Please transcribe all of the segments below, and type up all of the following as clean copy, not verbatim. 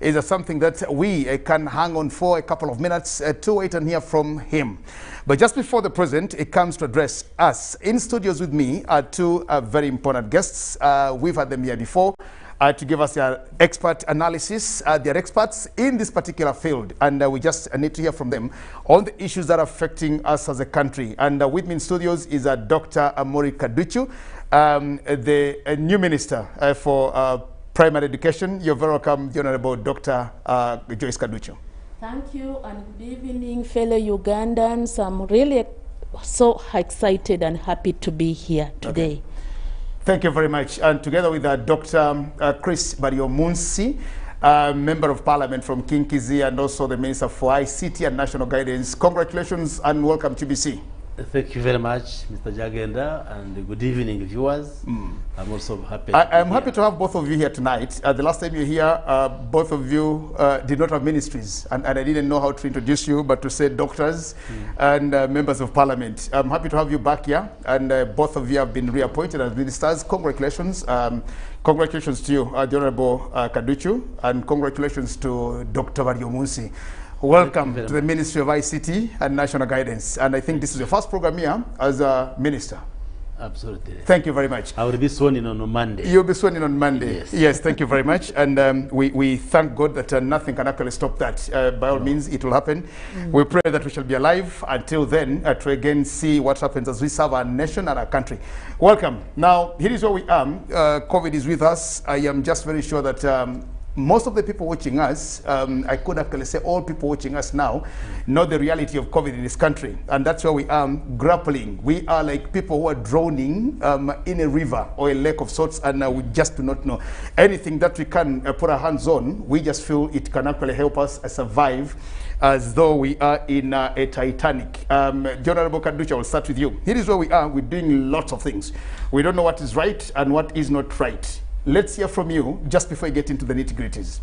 is something that we can hang on for a couple of minutes to wait and hear from him. But just before the president comes to address us, in studios with me are two very important guests. We've had them here before to give us their expert analysis. They're experts in this particular field, and we just need to hear from them on the issues that are affecting us as a country. And with me in studios is Dr. Amori Kaduchu, the new minister for primary education. You're very welcome, the Honorable Dr. Joyce Kaduchu. Thank you, and good evening, fellow Ugandans. I'm really so excited and happy to be here today. Okay. Thank you very much. And together with Dr. Chris Baryomunsi, Member of Parliament from Kinkizi, and also the Minister for ICT and National Guidance. Congratulations and welcome to BC. Thank you very much, Mr. Jagenda, and good evening, viewers. I'm also happy. I'm happy to have both of you here tonight. The last time you were here, both of you did not have ministries, and I didn't know how to introduce you, but to say doctors and members of parliament. I'm happy to have you back here, and both of you have been reappointed as ministers. Congratulations. Congratulations to you, the Honorable Kaduchu, and congratulations to Dr. Baryomunsi. Welcome to the Ministry of ICT and National Guidance. And I think this is your first program here as a minister. Absolutely. Thank you very much. I will be sworn in on Monday. You'll be sworn in on Monday. Yes. Yes, thank you very much. And we thank God that nothing can actually stop that. By all means, it will happen. We pray that we shall be alive until then to again see what happens as we serve our nation and our country. Welcome. Now, here is where we are. COVID is with us. I am just very sure that most of the people watching us, I could actually say all people watching us now, know the reality of COVID in this country. And that's where we are grappling. We are like people who are drowning in a river or a lake of sorts, and we just do not know anything that we can put our hands on. We just feel it can actually help us survive as though we are in a Titanic. The Honorable Kaduchu, I will start with you. Here is where we are. We're doing lots of things. We don't know what is right and what is not right. Let's hear from you just before we get into the nitty-gritties.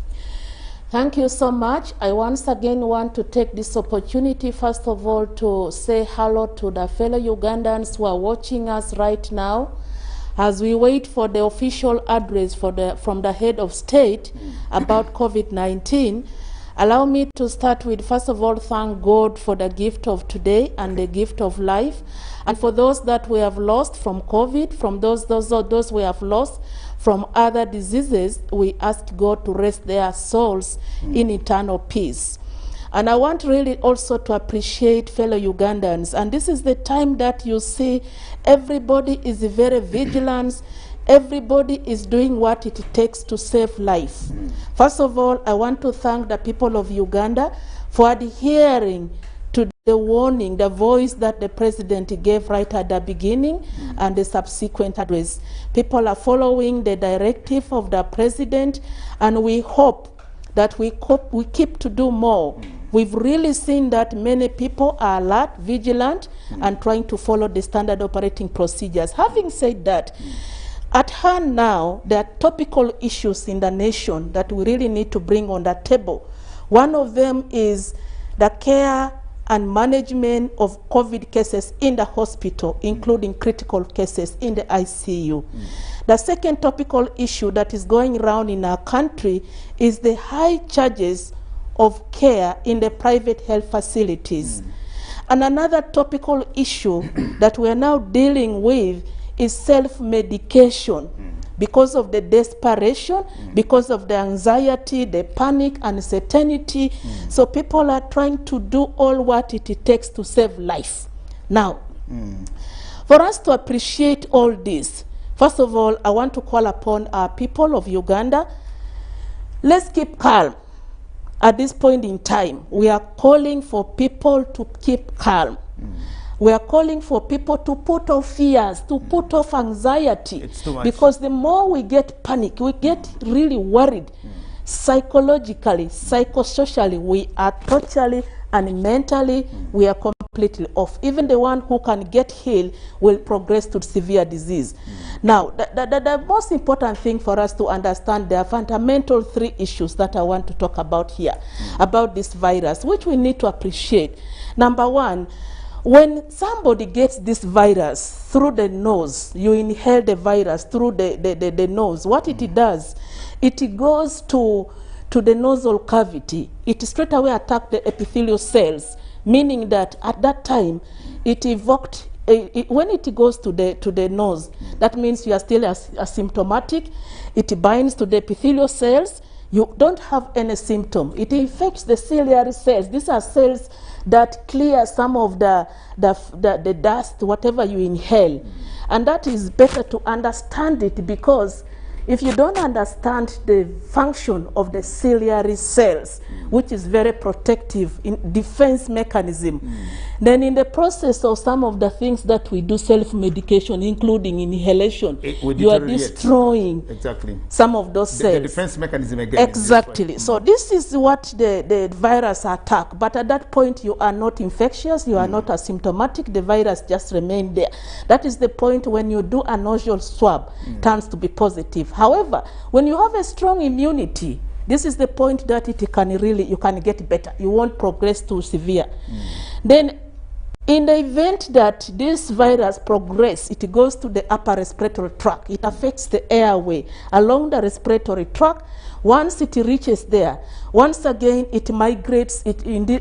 Thank you so much. I once again want to take this opportunity, first of all, to say hello to the fellow Ugandans who are watching us right now as we wait for the official address from the head of state about COVID-19. Allow me to start with, first of all, thank God for the gift of today and the gift of life. And for those that we have lost from COVID, from those we have lost from other diseases, we ask God to rest their souls in eternal peace. And I want really also to appreciate fellow Ugandans. And this is the time that you see everybody is very vigilant. Everybody is doing what it takes to save life. First of all, I want to thank the people of Uganda for adhering to the warning, the voice that the president gave right at the beginning and the subsequent address. People are following the directive of the president, and we hope that we keep to do more. We've really seen that many people are alert, vigilant, and trying to follow the standard operating procedures. Having said that, at hand now, there are topical issues in the nation that we really need to bring on the table. One of them is the care and management of COVID cases in the hospital, including critical cases in the ICU. The second topical issue that is going around in our country is the high charges of care in the private health facilities. And another topical issue that we are now dealing with is self-medication. Because of the desperation, because of the anxiety, the panic, uncertainty. So people are trying to do all what it takes to save life. Now, for us to appreciate all this, first of all, I want to call upon our people of Uganda. Let's keep calm. At this point in time, we are calling for people to keep calm. We are calling for people to put off fears, to put off anxiety. It's too much. Because the more we get panic, we get really worried. Psychologically, psychosocially, we are totally and mentally, we are completely off. Even the one who can get healed will progress to severe disease. Now, the most important thing for us to understand, there are fundamental three issues that I want to talk about here, about this virus, which we need to appreciate. Number one, when somebody gets this virus through the nose, you inhale the virus through the nose, what it does, it goes to to the nasal cavity, it straight away attacked the epithelial cells, meaning that at that time, it evoked, when it goes to the nose, that means you are still asymptomatic. It binds to the epithelial cells. You don't have any symptom. It infects the ciliary cells. These are cells that clear some of the dust, whatever you inhale. And that is better to understand it, because if you don't understand the function of the ciliary cells, which is very protective in defense mechanism, then in the process of some of the things that we do, self-medication, including inhalation, you are destroying some of those cells. The defense mechanism again. Exactly. So this is what the virus attack. But at that point, you are not infectious, you are not asymptomatic, the virus just remains there. That is the point when you do a nasal swab, turns to be positive. However, when you have a strong immunity, this is the point that it can really, you can get better. You won't progress to severe. Then, in the event that this virus progresses, it goes to the upper respiratory tract. It affects the airway along the respiratory tract. Once it reaches there, once again it migrates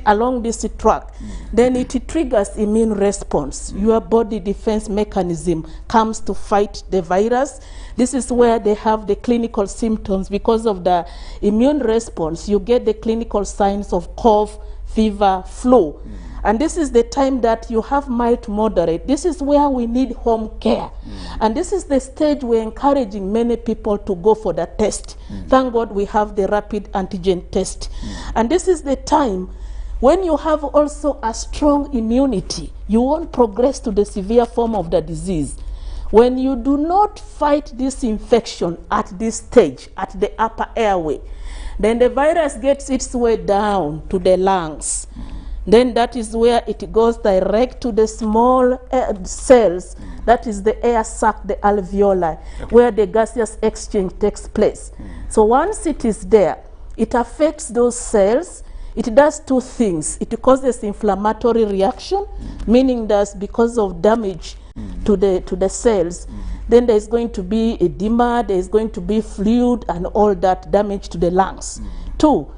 along this tract. Then it triggers immune response. Your body defense mechanism comes to fight the virus. This is where they have the clinical symptoms. Because of the immune response, you get the clinical signs of cough, fever, flu. And this is the time that you have mild to moderate. This is where we need home care. And this is the stage we're encouraging many people to go for the test. Thank God we have the rapid antigen test. And this is the time when you have also a strong immunity. You won't progress to the severe form of the disease. When you do not fight this infection at this stage, at the upper airway, then the virus gets its way down to the lungs. Then that is where it goes direct to the small cells, that is the air sac, the alveoli, where the gaseous exchange takes place. So once it is there, it affects those cells. It does two things. It causes inflammatory reaction, meaning that because of damage to the cells, then there's going to be edema, there's going to be fluid and all that damage to the lungs. Two,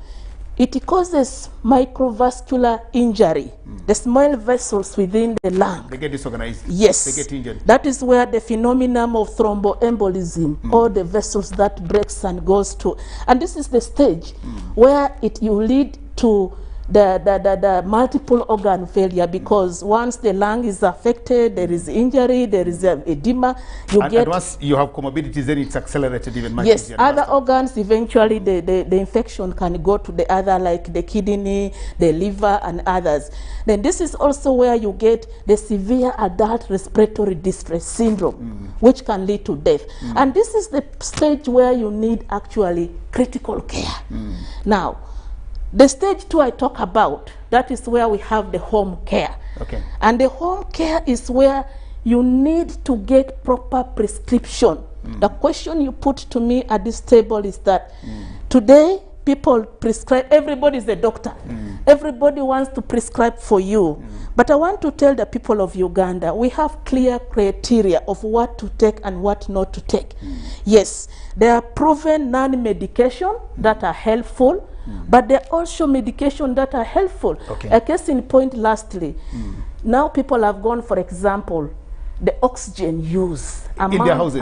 it causes microvascular injury. The small vessels within the lung, they get disorganized. Yes. They get injured. That is where the phenomenon of thromboembolism, or the vessels that breaks and goes to. And this is the stage where you lead to the multiple organ failure, because once the lung is affected, there is injury, there is edema. And once you have comorbidities, then it's accelerated even much. Yes, other organs, eventually the infection can go to the other, like the kidney, the liver, and others. Then this is also where you get the severe adult respiratory distress syndrome, which can lead to death. And this is the stage where you need actually critical care. Now, the stage 2 I talk about, that is where we have the home care. And the home care is where you need to get proper prescription. The question you put to me at this table is that today people prescribe, everybody is a doctor. Everybody wants to prescribe for you. But I want to tell the people of Uganda, we have clear criteria of what to take and what not to take. Yes, there are proven non-medication that are helpful, but there are also medication that are helpful. A case in point lastly, now people have gone, for example, the oxygen use in their houses.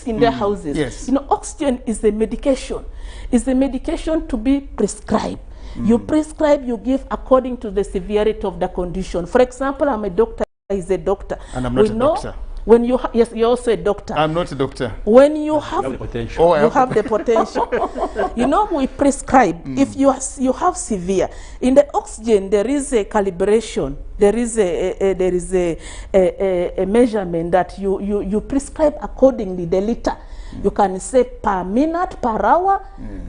In their houses. Yes. You know, oxygen is a medication. It's a medication to be prescribed. You prescribe, you give according to the severity of the condition. For example, I'm a doctor, he's a doctor. And I'm not a doctor. When you yes, you're also a doctor. I'm not a doctor. When you have the potential. You have the potential. You know, we prescribe if you have severe. In the oxygen, there is a calibration. There is a measurement that you prescribe accordingly, the liter. You can say per minute, per hour,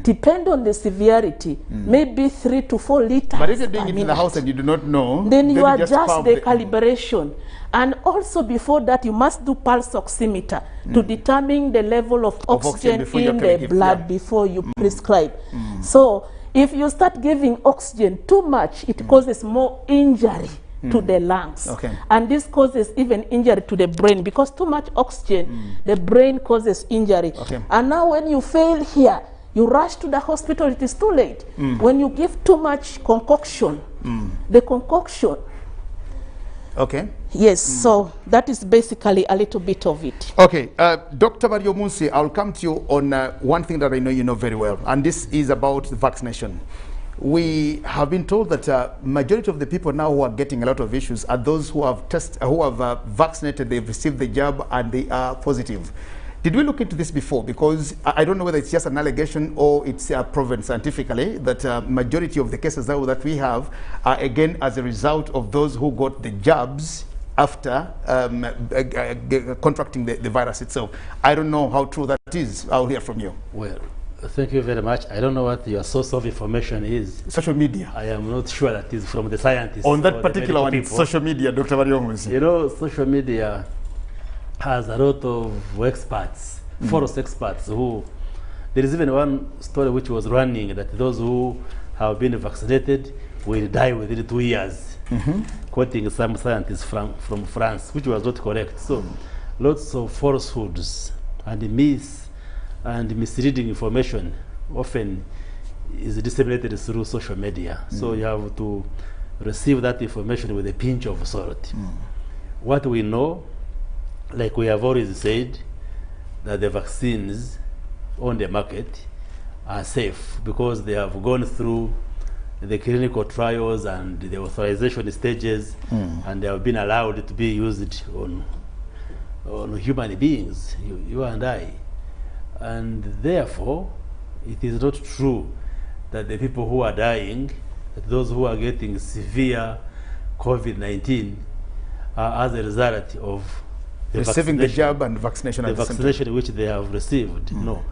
depend on the severity, maybe 3 to 4 liters. But if you're doing it in the house and you do not know, then you adjust the calibration. And also before that, you must do pulse oximeter to determine the level of oxygen in the blood before you prescribe. So if you start giving oxygen too much, it causes more injury to the lungs. And this causes even injury to the brain, because too much oxygen, the brain causes injury. And now when you fail here, You rush to the hospital, it is too late. When you give too much concoction, the concoction, Okay. yes, so that is basically a little bit of it. Okay, Dr. Mario Munsi, I'll come to you on one thing that I know you know very well, and this is about vaccination. We have been told that majority of the people now who are getting a lot of issues are those who have vaccinated, they've received the jab, and they are positive. Did we look into this before? Because I don't know whether it's just an allegation or it's proven scientifically that majority of the cases that we have are again as a result of those who got the jabs after contracting the virus itself. I don't know how true that is. I'll hear from you. Well, thank you very much. I don't know what your source of information is. Social media. I am not sure that is from the scientists. On that particular one, it's social media, Dr. Mario Munsi. You know, social media has a lot of experts, false experts who, there is even one story which was running that those who have been vaccinated will die within 2 years, quoting some scientists from France, which was not correct. So lots of falsehoods and misleading information often is disseminated through social media. So you have to receive that information with a pinch of salt. What we know, like we have always said, that the vaccines on the market are safe because they have gone through the clinical trials and the authorization stages, and they have been allowed to be used on human beings, you and I. And therefore, it is not true that the people who are dying, that those who are getting severe COVID-19 are as a result of receiving the jab and vaccination the vaccination which they have received. No.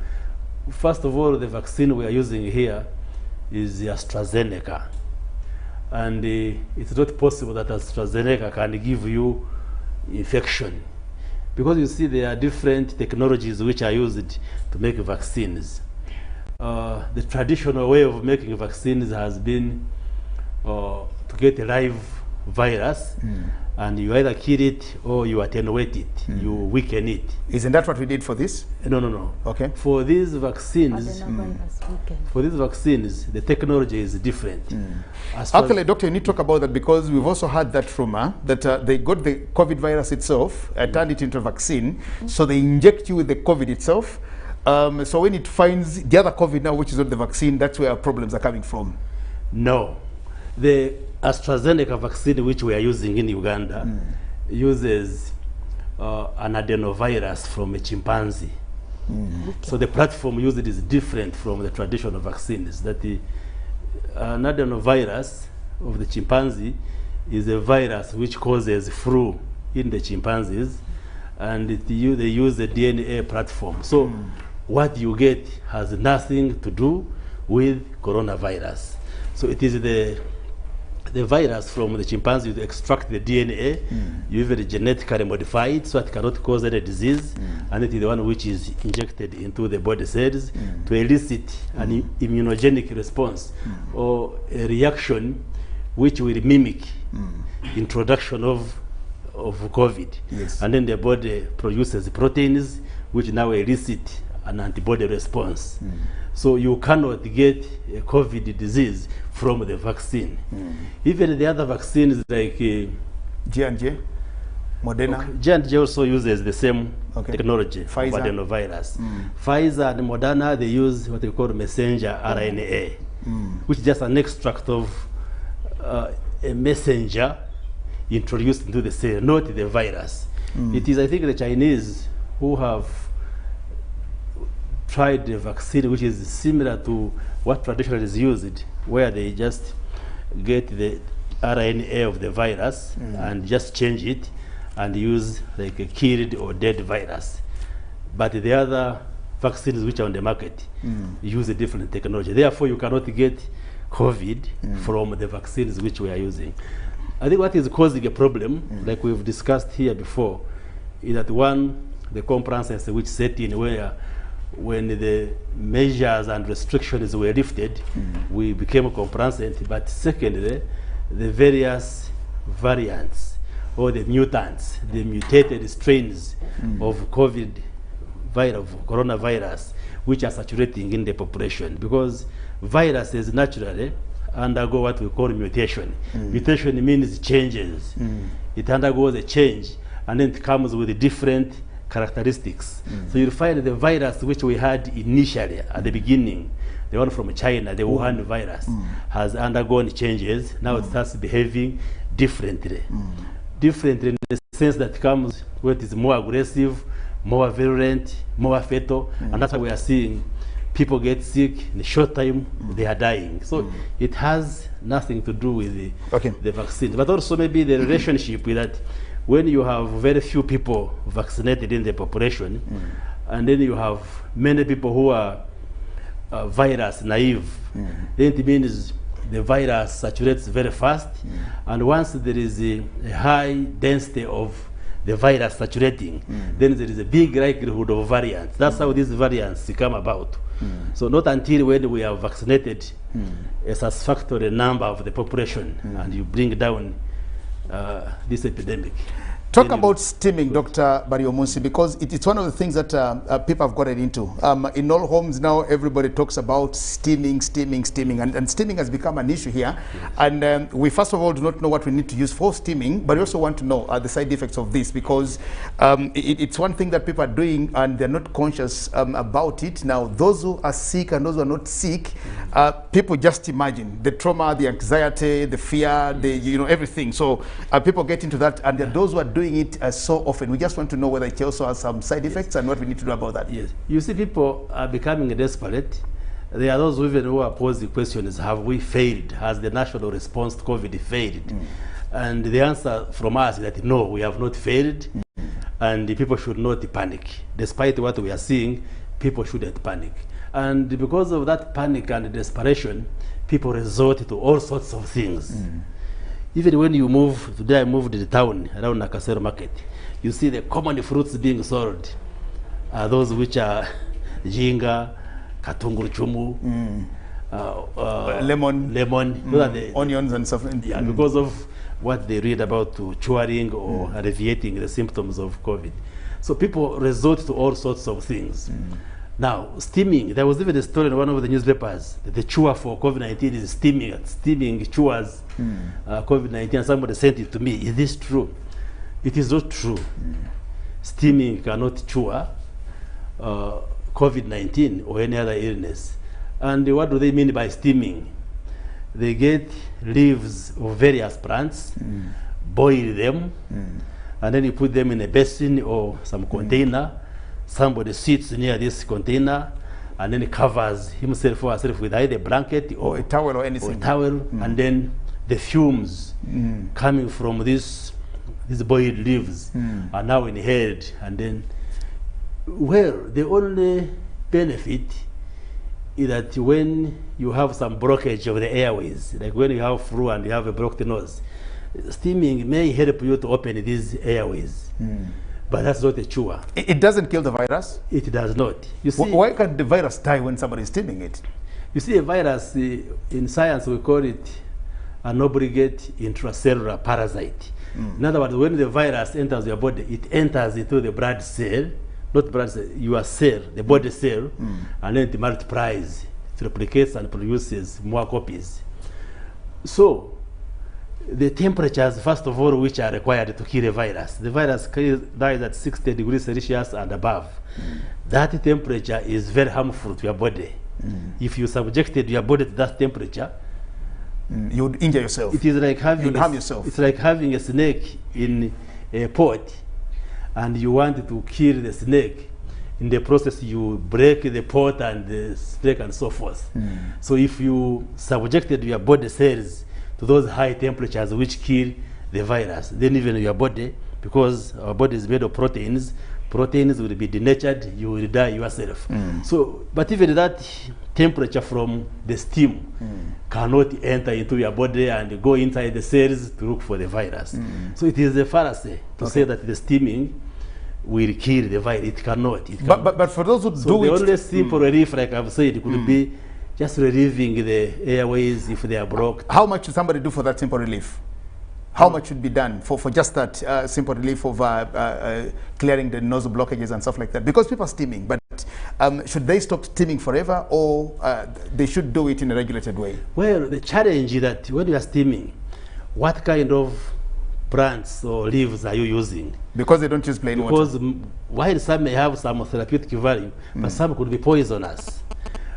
First of all, the vaccine we are using here is the AstraZeneca. And it's not possible that AstraZeneca can give you infection. Because you see, there are different technologies which are used to make vaccines. The traditional way of making vaccines has been to get a live virus, and you either kill it or you attenuate it, you weaken it. Isn't that what we did for this? No. Okay. For these vaccines, the technology is different. Actually, Doctor, you need to talk about that because we've also had that rumor that they got the COVID virus itself, turned it into a vaccine, so they inject you with the COVID itself. So when it finds the other COVID now, which is not the vaccine, that's where our problems are coming from. No. The AstraZeneca vaccine, which we are using in Uganda, uses an adenovirus from a chimpanzee. So the platform used is different from the traditional vaccines. That an adenovirus of the chimpanzee is a virus which causes flu in the chimpanzees, and they use the DNA platform. So what you get has nothing to do with coronavirus. So it is the virus from the chimpanzee, you extract the DNA, you even genetically modify it so it cannot cause any disease, and it is the one which is injected into the body cells to elicit an immunogenic response or a reaction which will mimic introduction of COVID. Yes. And then the body produces proteins which now elicit an antibody response. So you cannot get a COVID disease from the vaccine. Even the other vaccines like J&J, Moderna. Okay. J&J also uses the same technology, Pfizer. of adenovirus. Pfizer and Moderna, they use what they call messenger RNA, which is just an extract of a messenger introduced into the cell, not the virus. It is, I think, the Chinese who have tried a vaccine which is similar to what traditionally is used, where they just get the RNA of the virus and just change it and use like a killed or dead virus. But the other vaccines which are on the market use a different technology. Therefore, you cannot get COVID from the vaccines which we are using. I think what is causing a problem, like we've discussed here before, is that one, the compliance which set in where when the measures and restrictions were lifted, we became complacent. But secondly, the various variants or the mutants, the mutated strains of COVID coronavirus, which are saturating in the population, because viruses naturally undergo what we call mutation. Mutation means changes. It undergoes a change, and then it comes with different characteristics. So you'll find the virus which we had initially at the beginning, the one from China, the Wuhan virus, has undergone changes. Now it starts behaving differently. Differently in the sense that it comes where it is more aggressive, more virulent, more fatal, and that's why we are seeing people get sick in a short time, they are dying. So it has nothing to do with the vaccine, but also maybe the relationship with that. When you have very few people vaccinated in the population, and then you have many people who are virus naive, then it means the virus saturates very fast, and once there is a high density of the virus saturating, then there is a big likelihood of variants. That's how these variants come about. So not until when we have vaccinated a satisfactory number of the population and you bring down this epidemic. Talk about steaming, Dr. Bariomunsi, because it's one of the things that people have gotten into. In all homes now, everybody talks about steaming, and steaming has become an issue here. And we first of all do not know what we need to use for steaming, but we also want to know the side effects of this, because it's one thing that people are doing and they're not conscious about it. Now, those who are sick and those who are not sick, people just imagine the trauma, the anxiety, the fear, everything. So people get into that, and there are those who are doing it so often. We just want to know whether it also has some side effects and what we need to do about that. Yes. You see, people are becoming desperate. There are those who are posing the question is, have we failed? Has the national response to COVID failed? And the answer from us is that no, we have not failed, and the people should not panic. Despite what we are seeing, people shouldn't panic. And because of that panic and desperation, people resort to all sorts of things. Even when you move, today I moved to the town around Nakasero Market, you see the common fruits being sold are those which are jinga, katunguru chumu, lemon, those are the onions and stuff. Yeah, because of what they read about curing or alleviating the symptoms of COVID. So people resort to all sorts of things. Now, steaming, there was even a story in one of the newspapers that the cure for COVID-19 is steaming. Steaming cures COVID-19, and somebody sent it to me. Is this true? It is not true. Steaming cannot cure COVID-19 or any other illness. And what do they mean by steaming? They get leaves of various plants, boil them, and then you put them in a basin or some container. Somebody sits near this container and then covers himself or herself with either a blanket or a towel or anything. And then the fumes coming from these boiled leaves are now inhaled. And then, well, the only benefit is that when you have some blockage of the airways, like when you have flu and you have a blocked nose, steaming may help you to open these airways. But that's not a cure. It doesn't kill the virus? It does not. You see, why can't the virus die when somebody is steaming it? You see, a virus, in science we call it an obligate intracellular parasite. In other words, when the virus enters your body, it enters into the blood cell, not blood cell, your cell, the body cell, and then it multiplies, it replicates and produces more copies. So, the temperatures, first of all, which are required to kill a virus. The virus dies at 60 degrees Celsius and above. That temperature is very harmful to your body. If you subjected your body to that temperature, you would injure yourself. It is like having You'd harm yourself. It's like having a snake in a pot, and you want to kill the snake. In the process, you break the pot and the snake and so forth. So if you subjected your body cells to those high temperatures which kill the virus, then even your body, because our body is made of proteins will be denatured, you will die yourself. So, but even that temperature from the steam cannot enter into your body and go inside the cells to look for the virus. So it is a fallacy to say that the steaming will kill the virus. It cannot. But for those who do the it... only simple relief, like I've said, could be just relieving the airways if they are blocked. How much should somebody do for that simple relief? How much should be done for just that simple relief of clearing the nozzle blockages and stuff like that? Because people are steaming, but should they stop steaming forever, or they should do it in a regulated way? Well, the challenge is that when you are steaming, what kind of plants or leaves are you using? Because they don't use plain water. Because while some may have some therapeutic value, but some could be poisonous.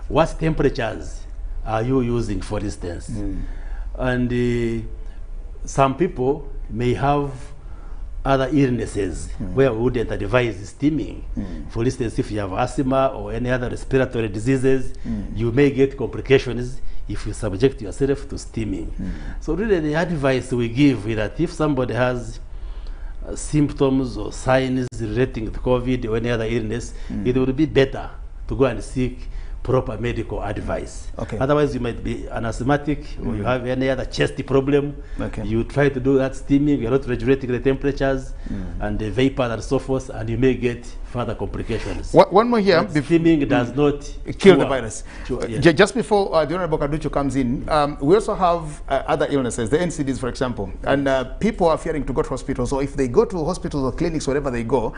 What temperatures are you using, for instance? And some people may have other illnesses where we wouldn't advise steaming. For instance, if you have asthma or any other respiratory diseases, you may get complications if you subject yourself to steaming. So really the advice we give is that if somebody has symptoms or signs relating to COVID or any other illness, it would be better to go and seek proper medical advice. Okay. Otherwise, you might be an asthmatic or you have any other chest problem. Okay. You try to do that steaming, you're not regulating the temperatures and the vapor and so forth, and you may get further complications. One more here. Steaming does not kill the virus. Yes. Just before the Honorable Kaduchu comes in, we also have other illnesses, the NCDs, for example, and people are fearing to go to hospitals. So if they go to hospitals or clinics, wherever they go,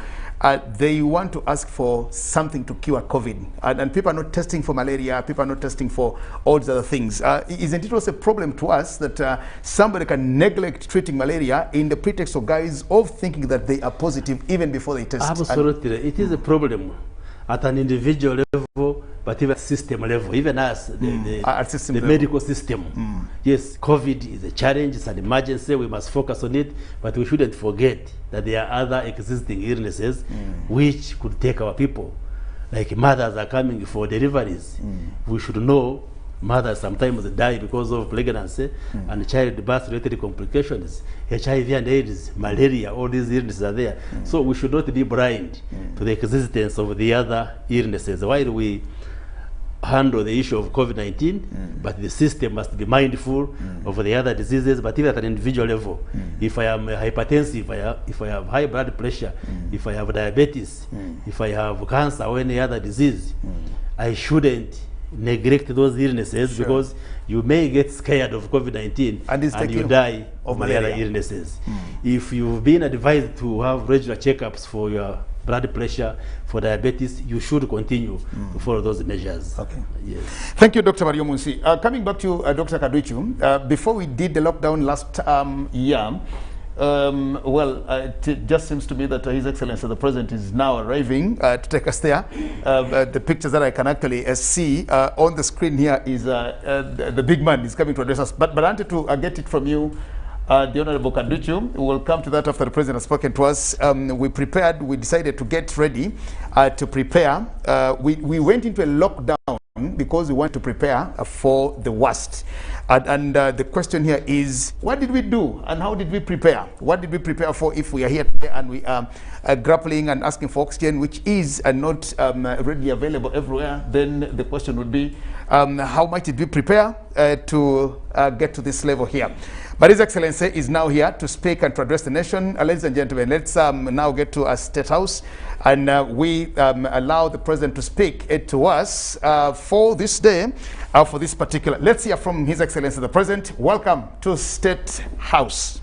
they want to ask for something to cure COVID. And people are not testing for malaria, people are not testing for all these other things. Isn't it also a problem to us that somebody can neglect treating malaria in the pretext of guise of thinking that they are positive even before they test? Absolutely. It is a problem at an individual level, but even system level, even us, the medical system. Yes, COVID is a challenge, it's an emergency, we must focus on it, but we shouldn't forget that there are other existing illnesses which could take our people. Like mothers are coming for deliveries. We should know mothers sometimes die because of pregnancy and childbirth-related complications. HIV and AIDS, malaria, all these illnesses are there. So we should not be blind to the existence of the other illnesses while we handle the issue of COVID-19, but the system must be mindful of the other diseases, but even at an individual level. If I am hypertensive, if I have high blood pressure, if I have diabetes, if I have cancer or any other disease, I shouldn't neglect those illnesses because you may get scared of COVID-19 and you die of the other illnesses. If you've been advised to have regular checkups for your blood pressure, for diabetes, you should continue to follow those measures. Okay. Yes. Thank you, Dr. Mario Munsi. Coming back to Dr. Kaduchu, before we did the lockdown last year, it just seems to me that His Excellency the President is now arriving to take us there. The pictures that I can actually see on the screen here is the big man is coming to address us. But I wanted to get it from you, the Honorable Kaduchu. We will come to that after the President has spoken to us. We decided to get ready to prepare. We went into a lockdown because we want to prepare for the worst. And the question here is, what did we do and how did we prepare? What did we prepare for if we are here today and we are grappling and asking for oxygen, which is not readily available everywhere? Then the question would be, how much did we prepare to get to this level here? But His Excellency is now here to speak and to address the nation. Ladies and gentlemen, let's now get to a State House and we allow the President to speak to us for this day, for this particular. Let's hear from His Excellency the President. Welcome to State House.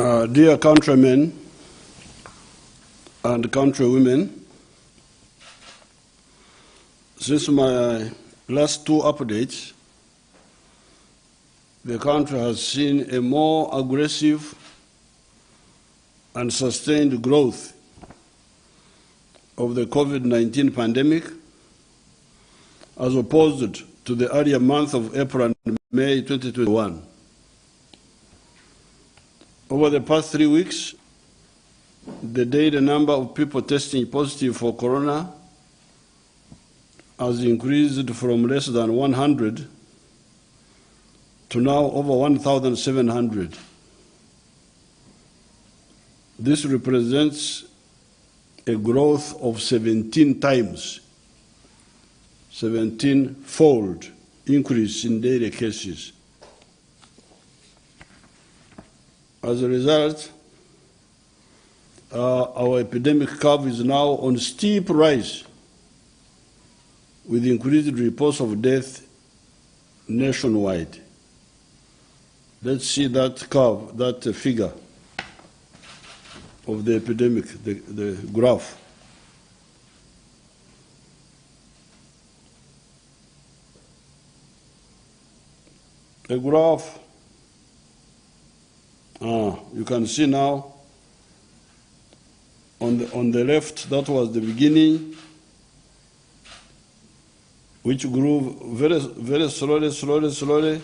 Dear countrymen and countrywomen, since my last two updates, the country has seen a more aggressive and sustained growth of the COVID-19 pandemic as opposed to the earlier month of April and May 2021. Over the past 3 weeks, the daily number of people testing positive for corona has increased from less than 100 to now over 1,700. This represents a growth of 17 times, 17-fold increase in daily cases. As a result, our epidemic curve is now on steep rise, with increased reports of death nationwide. Let's see that curve, that figure of the epidemic, the graph. The graph, you can see now on the left, that was the beginning, which grew very slowly,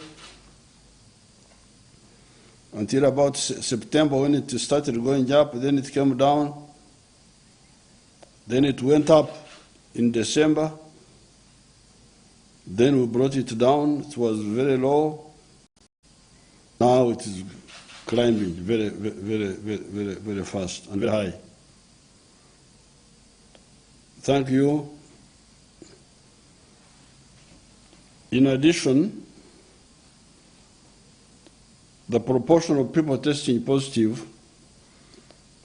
until about September, when it started going up, then it came down, then it went up in December, then we brought it down, it was very low, now it is climbing very fast and very high. Thank you. In addition, the proportion of people testing positive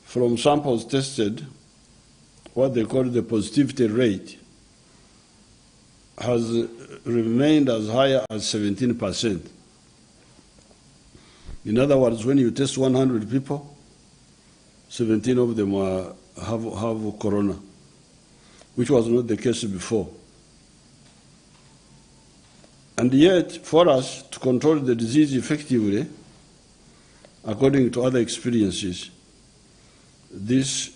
from samples tested, what they call the positivity rate, has remained as high as 17%. In other words, when you test 100 people, 17 of them have corona, which was not the case before. And yet, for us to control the disease effectively, according to other experiences, this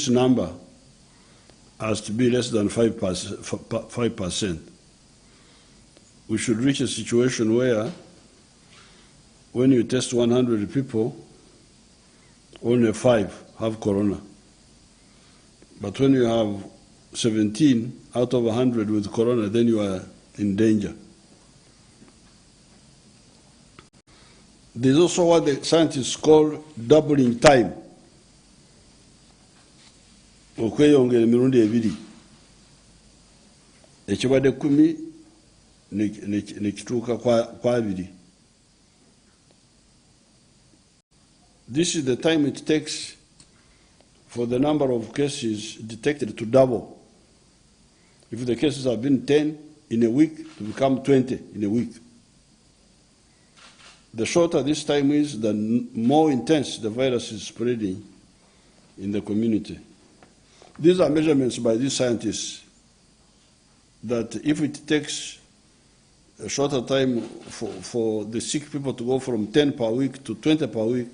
number has to be less than 5%. We should reach a situation where, when you test 100 people, only 5 have corona. But when you have 17 out of 100 with corona, then you are in danger. There's also what the scientists call doubling time. Okweyongera emirundi ebiri. Ekibadde 10 nekituuka kwa 2. This is the time it takes for the number of cases detected to double. If the cases have been 10 in a week, to become 20 in a week. The shorter this time is, the more intense the virus is spreading in the community. These are measurements by these scientists that if it takes a shorter time for the sick people to go from 10 per week to 20 per week,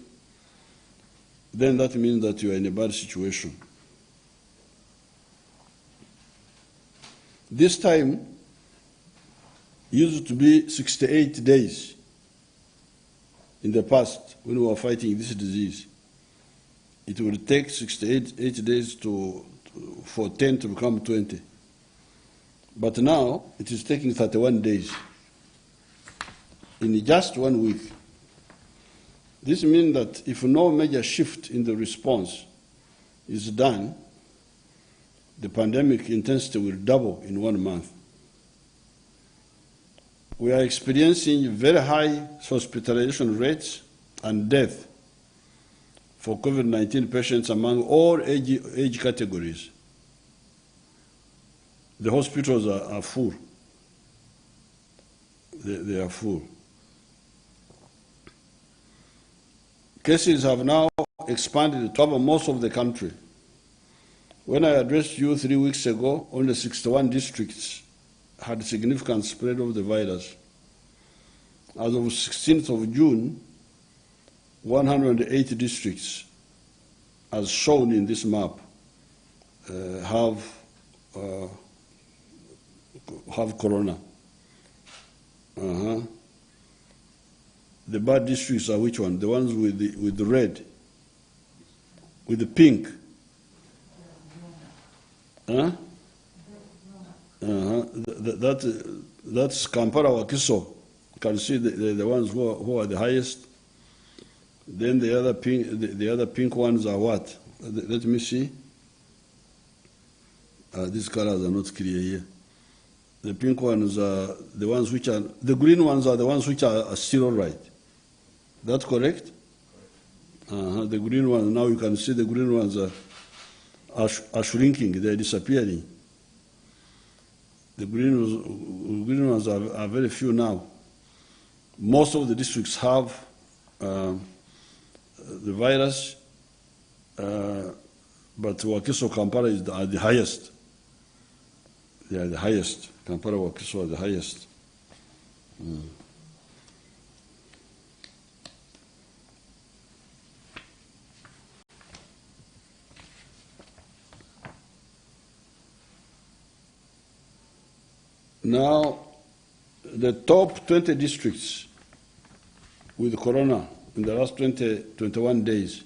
then that means that you are in a bad situation. This time used to be 68 days in the past when we were fighting this disease. It will take 68 days for 10 to become 20. But now it is taking 31 days in just 1 week. This means that if no major shift in the response is done, the pandemic intensity will double in 1 month. We are experiencing very high hospitalization rates and death for COVID-19 patients among all age categories. The hospitals are full. They are full. Cases have now expanded to cover most of the country. When I addressed you 3 weeks ago, only 61 districts had significant spread of the virus. As of 16th of June, 180 districts, as shown in this map, have corona. The bad districts are which one? The ones with the red, with the pink. That's Kampala, Wakiso. You can see the ones who are the highest. Then the other pink ones are what? Let me see. These colors are not clear here. The pink ones are the ones which are, the green ones are the ones which are still all right. That's correct? The green ones, now you can see the green ones are shrinking, they're disappearing. The green ones are very few now. Most of the districts have the virus, but Wakiso, Kampala are the highest. They are the highest. Kampala, Wakiso are the highest. Now, the top 20 districts with corona in the last 21 days.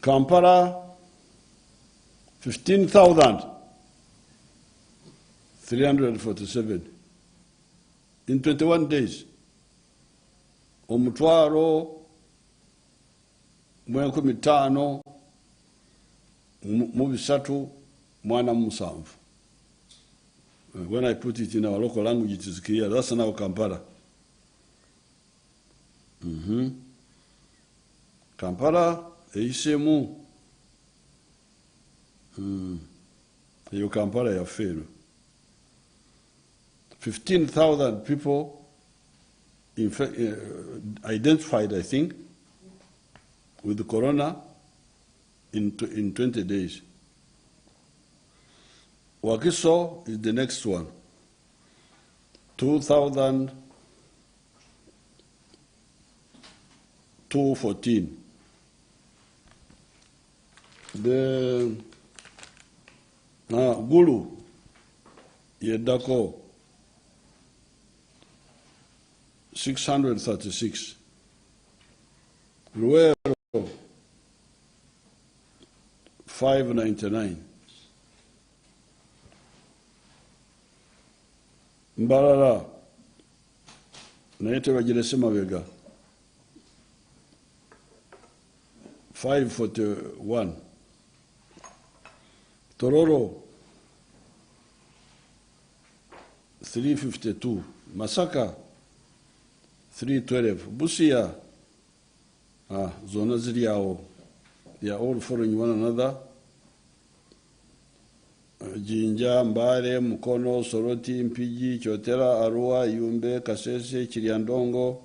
Kampala, 15,347 in 21 days. Omutwaro, mwenkumi ttaano mu bisatu mwana musanvu. When I put it in our local language, it is clear. That's now Kampala. Kampala, eisemu. Yo Kampala ya fail. 15,000 people identified, I think, with the corona in 20 days. Wakiso is the next one. 2,214. The Gulu, Yedako, 636. Ruero, 599. Mbarara, naite wajirese mabega, 541. Tororo, 352. Masaka, 312. Busia, zona ziliao, they are all following one another. Jinja, Mbare, Mukono, Soroti, Mpiji, Chotera, Arua, Yumbe, Kasese, Chiriandongo,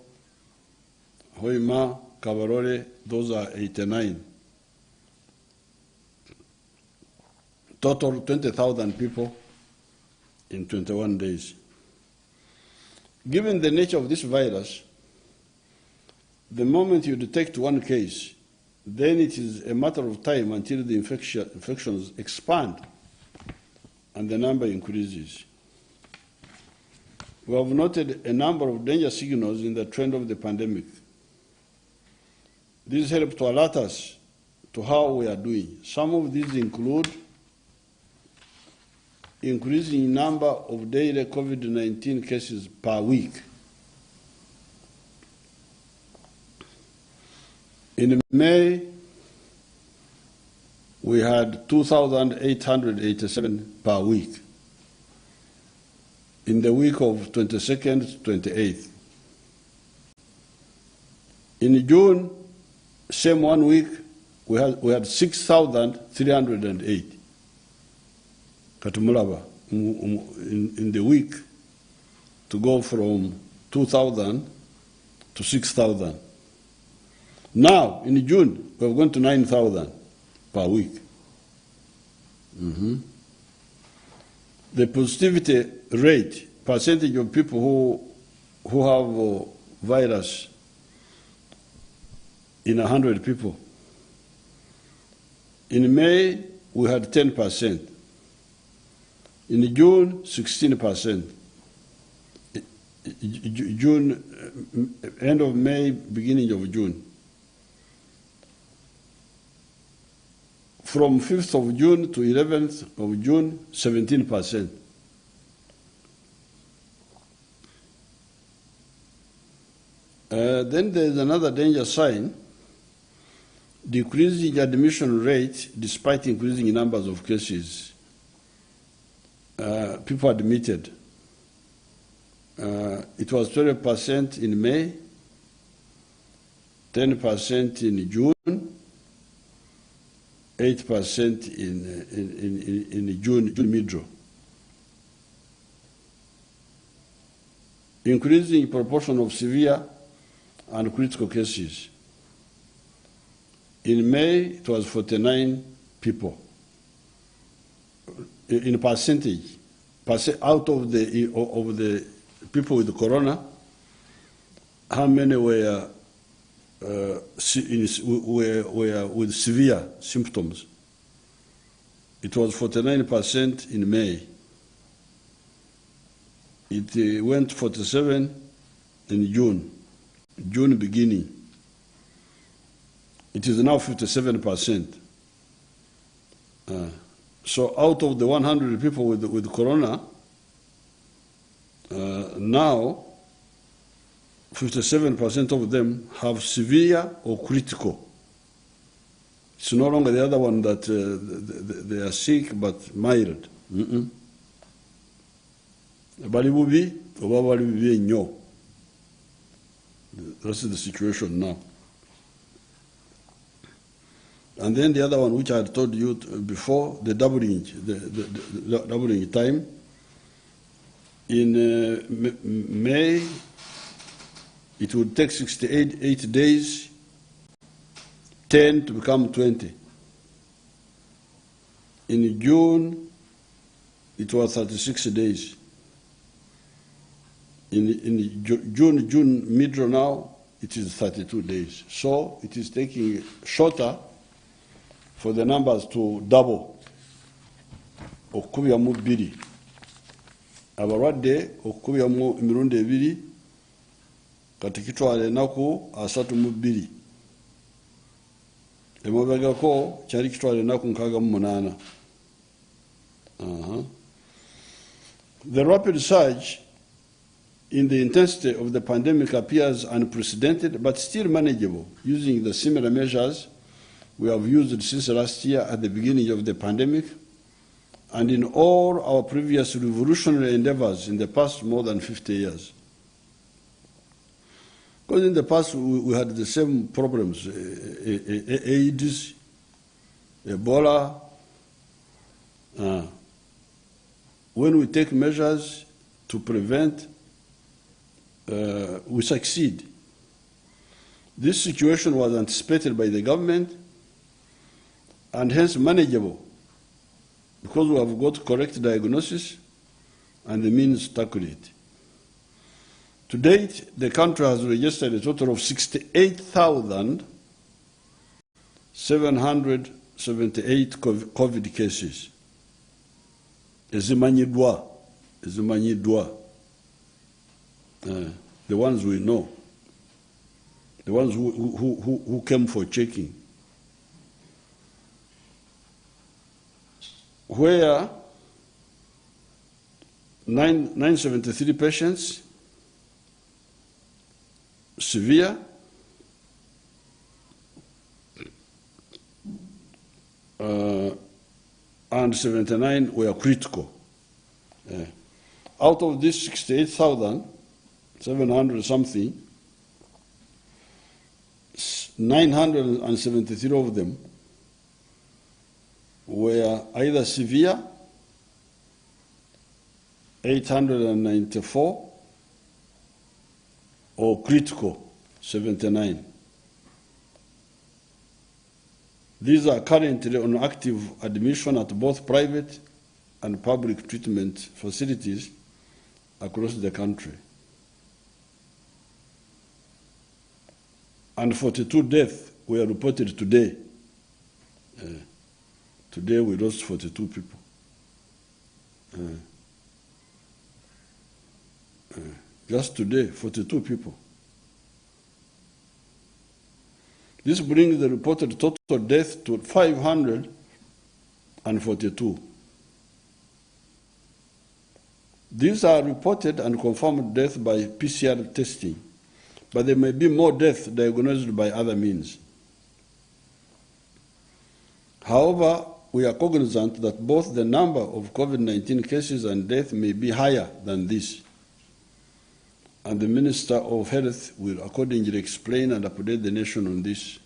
Hoima, Kabarore, those are 89. Total 20,000 people in 21 days. Given the nature of this virus, the moment you detect one case, then it is a matter of time until the infections expand and the number increases. We have noted a number of danger signals in the trend of the pandemic. These help to alert us to how we are doing. Some of these include increasing number of daily COVID-19 cases per week. In May, we had 2,887 per week. In the week of 22nd to 28th. In June, same 1 week, we had 6,308. Katumulaba, in the week, to go from 2,000 to 6,000. Now, in June, we've gone to 9,000 per week. The positivity rate, percentage of people who have virus in 100 people. In May, we had 10%. In June, 16%. June, end of May, beginning of June. From 5th of June to 11th of June, 17%. Then there's another danger sign, decreasing admission rate despite increasing numbers of cases. People admitted. It was 12% in May, 10% in June, 8% in June mid-draw. Increasing proportion of severe and critical cases. In May, it was 49 people. In percentage, out of the people with corona, how many were with severe symptoms? It was 49% in May. It went 47 in June beginning. It is now 57%. So out of the 100 people with corona, now 57% of them have severe or critical. It's no longer the other one that they are sick but mild. That's the situation now. And then the other one, which I had told you before, the doubling time. In May, it would take 68 days, 10 to become 20. In June, it was 36 days. In June mid-draw now, it is 32 days. So it is taking shorter for the numbers to double. Okubiyamu bbiri. Abalwadde okubiyamu emirundi ebiri kati kitwala ennaku 32. Emabegako kyali kitwala ennaku 68. The rapid surge in the intensity of the pandemic appears unprecedented but still manageable using the similar measures we have used since last year at the beginning of the pandemic and in all our previous revolutionary endeavors in the past more than 50 years. Because in the past we had the same problems, AIDS, Ebola. When we take measures to prevent, we succeed. This situation was anticipated by the government and hence manageable because we have got correct diagnosis and the means to tackle it. To date, the country has registered a total of 68,778 COVID cases. Ezimanyidwa. The ones we know, the ones who came for checking. Where 973 patients, severe, and 79 were critical. Out of this 68,700 something, 973 of them were either severe, 894, or critical, 79. These are currently on active admission at both private and public treatment facilities across the country. And 42 deaths were reported today. Today we lost 42 people. Just today, 42 people. This brings the reported total death to 542. These are reported and confirmed deaths by PCR testing, but there may be more deaths diagnosed by other means. However, we are cognizant that both the number of COVID-19 cases and deaths may be higher than this, and the Minister of Health will accordingly explain and update the nation on this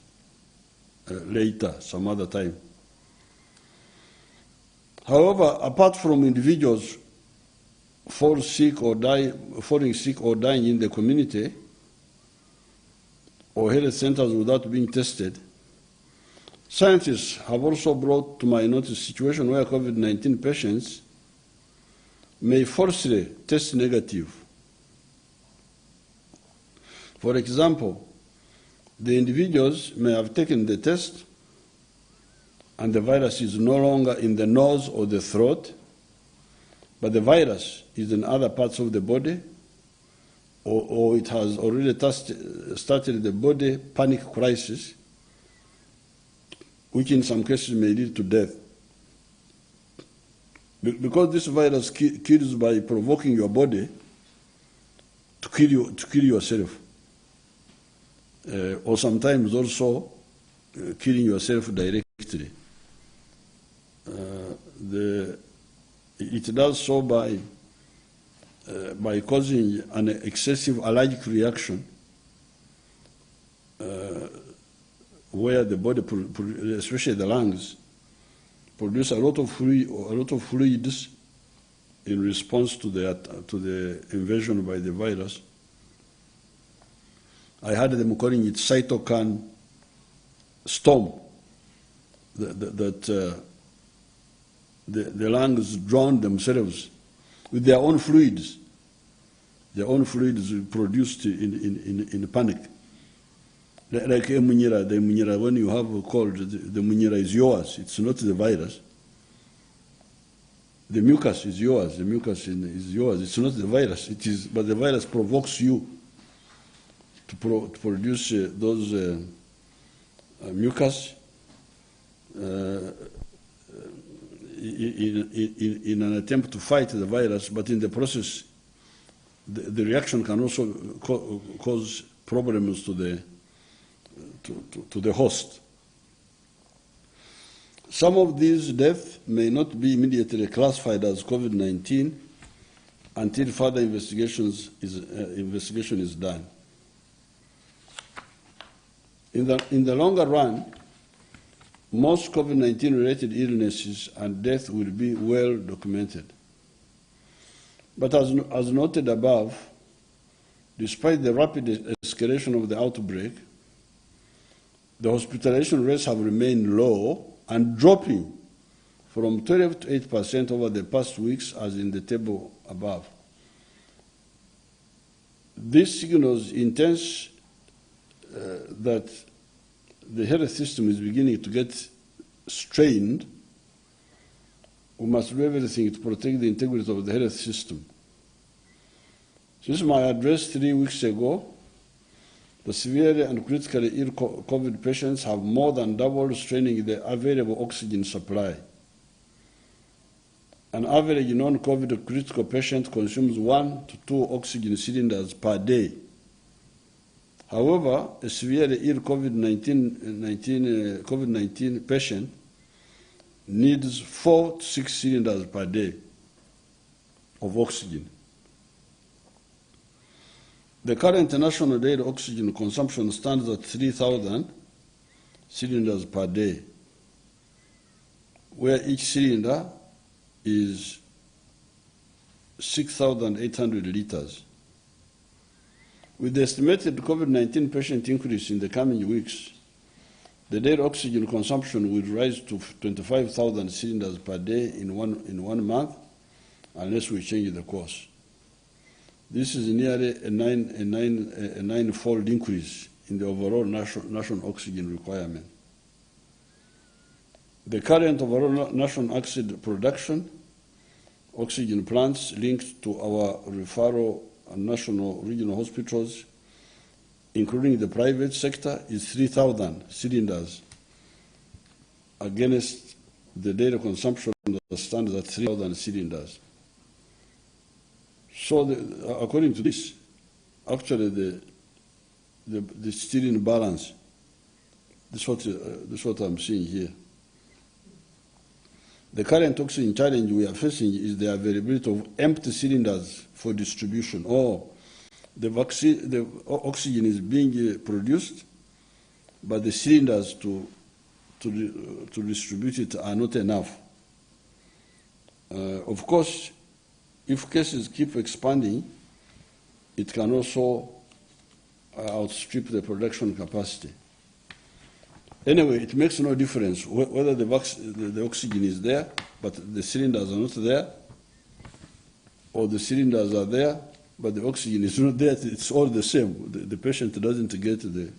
later, some other time. However, apart from individuals falling sick or dying in the community or health centers without being tested, scientists have also brought to my notice a situation where COVID-19 patients may falsely test negative. For example, the individuals may have taken the test and the virus is no longer in the nose or the throat, but the virus is in other parts of the body, or it has already started the body panic crisis, which in some cases may lead to death. Because this virus kills by provoking your body to kill yourself. Or sometimes also killing yourself directly. It does so by causing an excessive allergic reaction where the body, especially the lungs, produce a lot of fluids in response to the invasion by the virus. I had them calling it cytokine storm, the lungs drown themselves with their own fluids. Their own fluids produced in panic. Like a munyera, the munyera, when you have a cold, the munyera is yours. It's not the virus. The mucus is yours. The mucus is yours. It's not the virus. It is, but the virus provokes you to produce those mucus in an attempt to fight the virus, but in the process, the reaction can also cause problems to the host. Some of these deaths may not be immediately classified as COVID-19 until further investigation is done. In the longer run, most COVID-19 related illnesses and deaths will be well documented. But as noted above, despite the rapid escalation of the outbreak, the hospitalization rates have remained low and dropping from 12 to 8% over the past weeks, as in the table above. This signals intense that the health system is beginning to get strained. We must do everything to protect the integrity of the health system. Since my address 3 weeks ago, the severely and critically ill COVID patients have more than doubled, straining the available oxygen supply. An average non-COVID critical patient consumes 1 to 2 oxygen cylinders per day. However, a severely ill COVID-19 patient needs 4 to 6 cylinders per day of oxygen. The current national daily oxygen consumption stands at 3,000 cylinders per day, where each cylinder is 6,800 liters. With the estimated COVID-19 patient increase in the coming weeks, The daily oxygen consumption will rise to 25,000 cylinders per day in one month unless we change the course. This is nearly a nine-fold increase in the overall national oxygen requirement. The current overall national oxygen production, oxygen plants linked to our referral and national regional hospitals, including the private sector, is 3,000 cylinders against the daily consumption that stands at 3,000 cylinders. So according to this, actually the still in balance. This is what I'm seeing here. The current oxygen challenge we are facing is the availability of empty cylinders for distribution, or the oxygen is being produced, but the cylinders to distribute it are not enough. Of course, if cases keep expanding, it can also outstrip the production capacity. Anyway, it makes no difference whether the oxygen is there, but the cylinders are not there, or the cylinders are there, but the oxygen is not there. It's all the same. The patient doesn't get the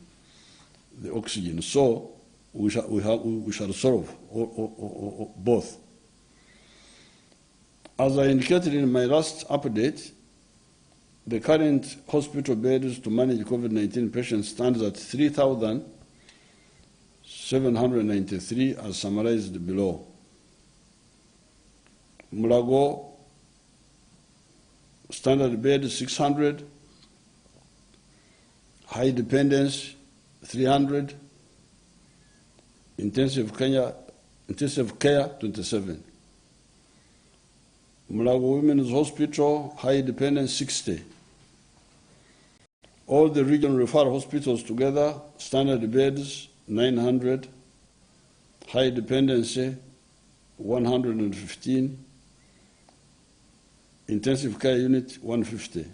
oxygen. So we shall solve both. As I indicated in my last update, the current hospital beds to manage COVID-19 patients stands at 3,793 as summarized below. Mulago, standard bed 600, high dependence 300, intensive care 27. Mulago Women's Hospital, high dependence 60. All the regional referral hospitals together, standard beds 900, high dependency 115, intensive care unit 150.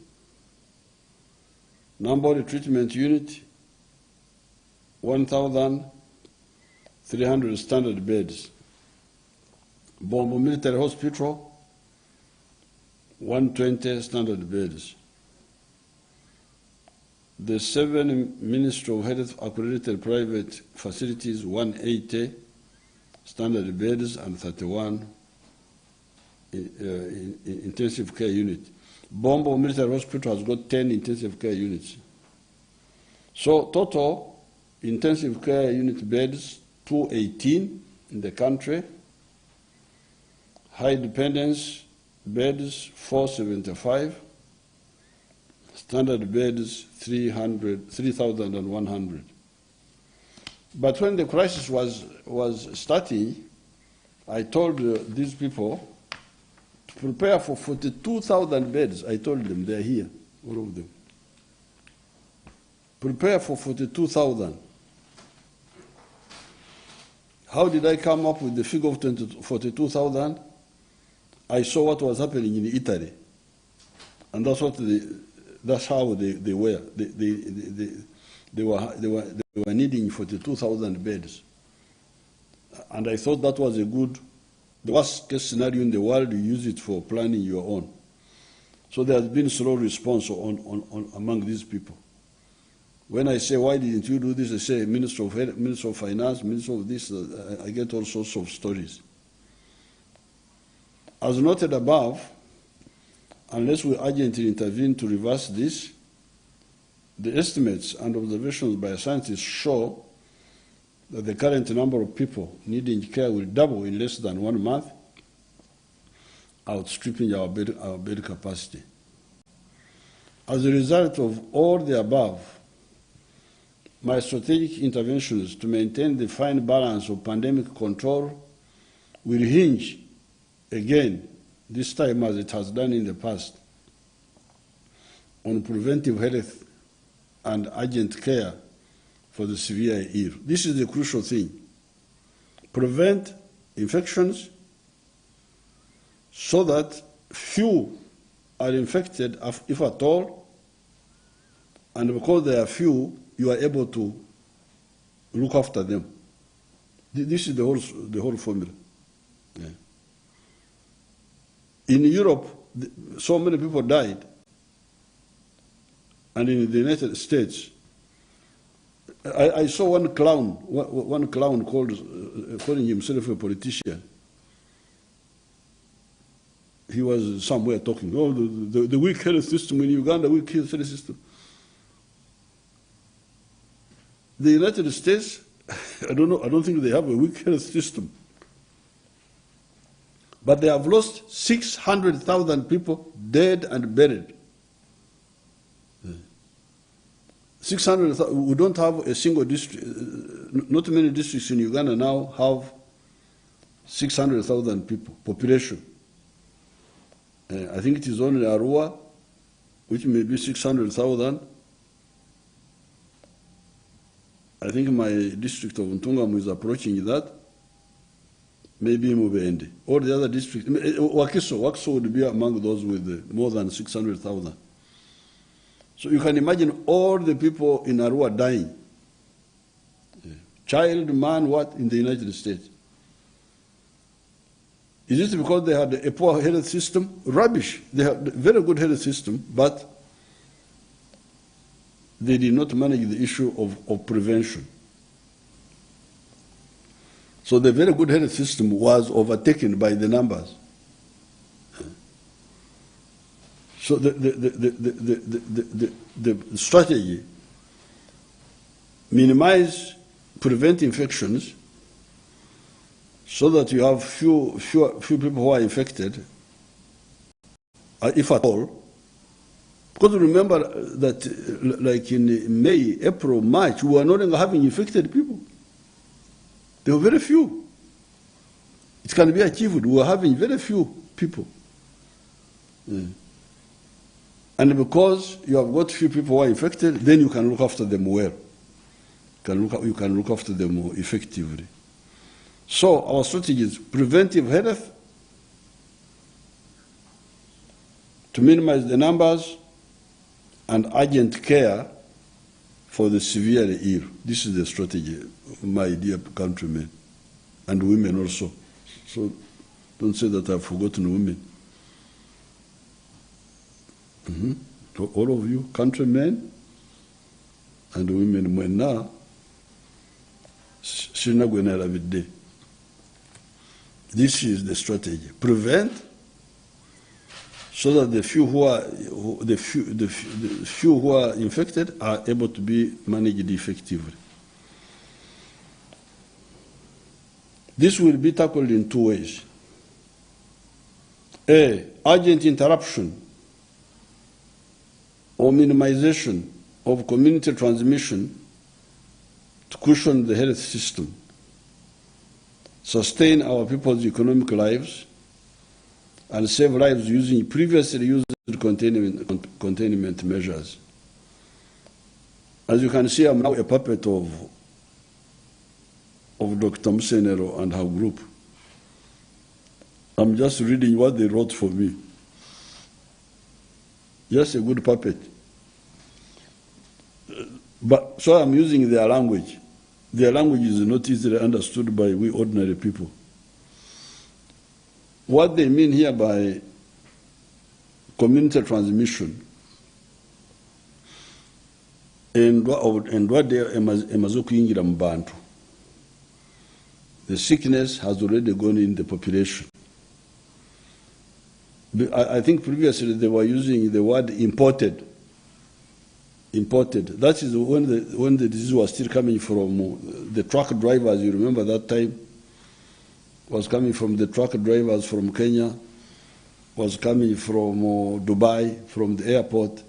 Non-body treatment unit 1,300 standard beds. Bombo Military Hospital 120 standard beds. The 7 Ministry of Health accredited private facilities, 180 standard beds and 31 intensive care units. Bombo Military Hospital has got 10 intensive care units. So total intensive care unit beds 218 in the country. High dependence beds 475. Standard beds 3,100. But when the crisis was starting, I told these people to prepare for 42,000 beds. I told them they're here, all of them. Prepare for 42,000. How did I come up with the figure of 42,000? I saw what was happening in Italy, and that's how they were. They were needing 42,000 beds, and I thought that was the worst case scenario in the world. You use it for planning your own. So there has been slow response among these people. When I say, why didn't you do this? They say, Minister of Health, Minister of Finance, Minister of this. I get all sorts of stories. As noted above, unless we urgently intervene to reverse this, the estimates and observations by scientists show that the current number of people needing care will double in less than 1 month, outstripping our bed capacity. As a result of all the above, my strategic interventions to maintain the fine balance of pandemic control will hinge, again, this time as it has done in the past, on preventive health and urgent care for the severe ill. This is the crucial thing. Prevent infections so that few are infected, if at all, and because they are few, you are able to look after them. This is the whole formula. Yeah. In Europe, so many people died, and in the United States, I saw one clown calling himself a politician. He was somewhere talking, oh, the weak health system in Uganda, weak health system. The United States, I don't think they have a weak health system. But they have lost 600,000 people dead and buried. 600,000, we don't have a single district, not many districts in Uganda now have 600,000 people, population. I think it is only Arua, which may be 600,000. I think my district of Ntungamo is approaching that. Maybe Mubende. All the other districts, Wakiso would be among those with more than 600,000. So you can imagine all the people in Arua dying. Child, man, what, in the United States. Is it because they had a poor health system? Rubbish. They had a very good health system, but they did not manage the issue of prevention. So the very good health system was overtaken by the numbers. So the strategy, minimize, prevent infections, so that you have few people who are infected, if at all. Because remember that, like in May, April, March, we were no longer having infected people. There were very few. It can be achieved. We were having very few people. Yeah. And because you have got few people who are infected, then you can look after them well. You can look after them more effectively. So our strategy is preventive health, to minimize the numbers, and urgent care for the severely ill. This is the strategy, my dear countrymen, and women also. So don't say that I've forgotten women. To all of you, countrymen and women, mwena, sinagwena ravide. This is the strategy. Prevent, so that the few who are infected are able to be managed effectively. This will be tackled in two ways. A, urgent interruption or minimization of community transmission to cushion the health system, sustain our people's economic lives, and save lives using previously used containment measures. As you can see, I'm now a puppet of Dr. Musenero and her group. I'm just reading what they wrote for me. Just a good puppet. But so I'm using their language. Their language is not easily understood by we ordinary people. What they mean here by community transmission and what they emaze kuyingira mu bantu. The sickness has already gone in the population. I think previously they were using the word imported. Imported. That is when the disease was still coming from the truck drivers. You remember that time? Was coming from the truck drivers from Kenya, was coming from Dubai, from the airport.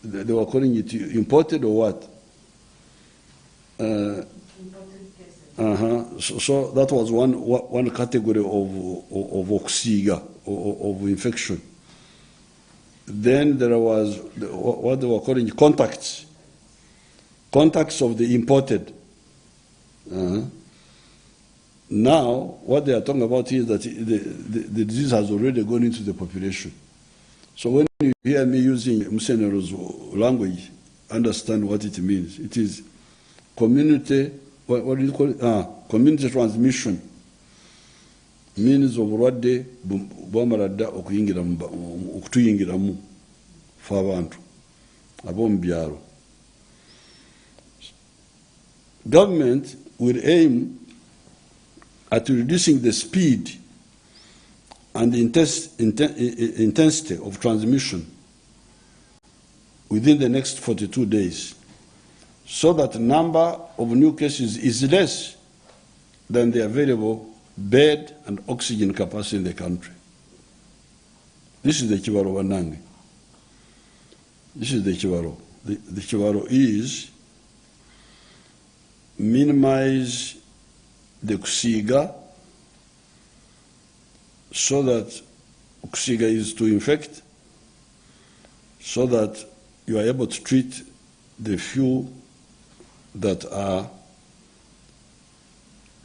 They were calling it imported or what? So that was one category of oxiga, of infection. Then there was what they were calling contacts of the imported. Now, what they are talking about is that the disease has already gone into the population. So when you hear me using Musenero's language, understand what it means. It is community what do you call it? Community transmission means obulwadde bwamala dda okutuyingiramu fe abantu ab'omu byalo. Government will aim at reducing the speed and the intensity of transmission within the next 42 days, so that the number of new cases is less than the available bed and oxygen capacity in the country. This is the Kibaro Wanange. This is the Kibaro. The Kibaro is minimize the kusiga so that kusiga is to infect, so that you are able to treat the few that are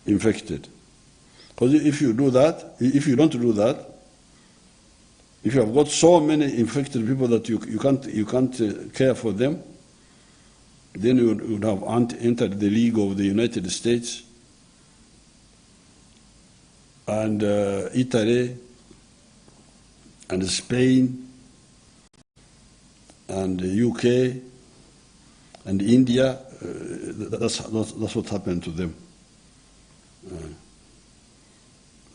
infected. Because if you do that, if you don't do that, if you have got so many infected people that you can't care for them, then you would have entered the league of the United States and Italy and Spain and the UK and India. That's what happened to them.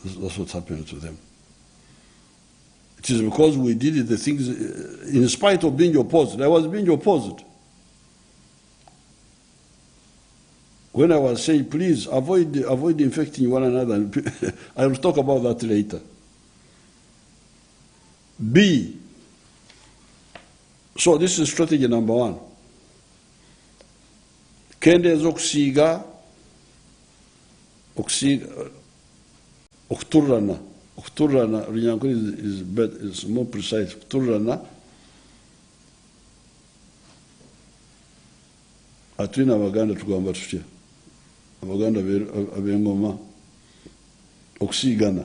That's what happened to them. It is because we did the things in spite of being opposed. I was being opposed. When I was saying, please avoid infecting one another, I will talk about that later. B. So this is strategy number one. Kende zoksiga okturana. Okturana, Runyankore is more precise. Okturana. Atwina Abaganda tugamba tutya. Abaganda ab'engoma okusiigana.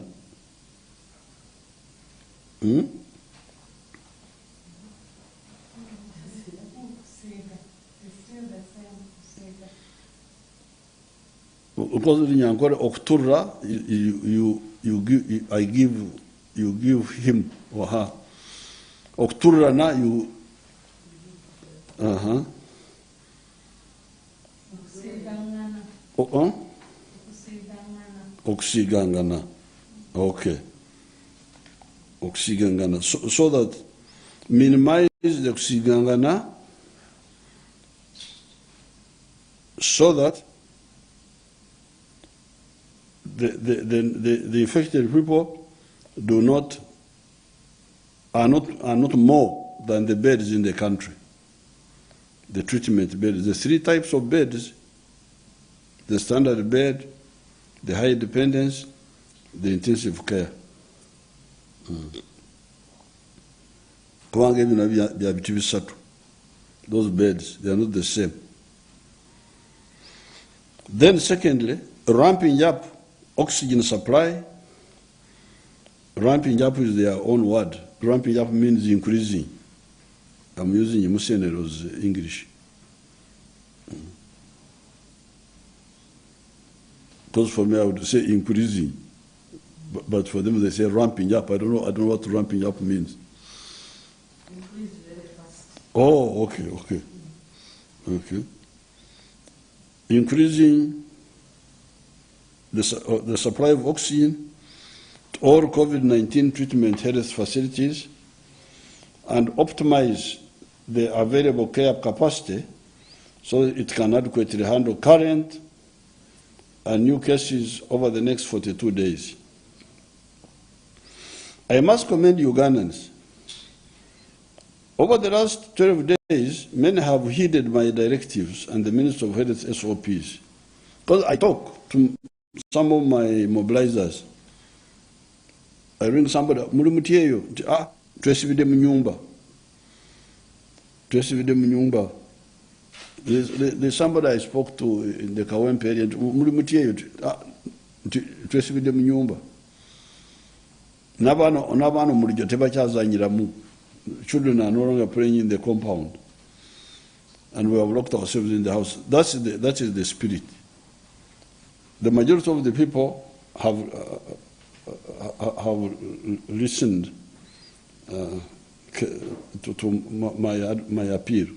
Because Runyankore okuturra, you give him or her. Okuturana, you Oksigangana. Okay. Oksigangana. So that minimize the oksigangana so that the infected people are not more than the beds in the country. The treatment beds. The three types of beds: the standard bed, the high dependence, the intensive care. Those beds, they are not the same. Then secondly, ramping up oxygen supply. Ramping up is their own word. Ramping up means increasing. I'm using Musenero's English. Because for me, I would say increasing, but for them they say ramping up. I don't know what ramping up means. Increase very fast. Oh, okay. Increasing the supply of oxygen to all COVID-19 treatment health facilities and optimize the available care capacity so it can adequately handle current and new cases over the next 42 days. I must commend Ugandans. Over the last 12 days, many have heeded my directives and the Minister of Health SOPs. Because I talk to some of my mobilizers. I ring somebody, twesibide mu nyumba. There's somebody I spoke to in the Kawempe area, twesibide mu nyumba. Nabano mulijo tebakyazanyiramu. Children are no longer playing in the compound. And we have locked ourselves in the house. That is the spirit. The majority of the people have listened to my appeal.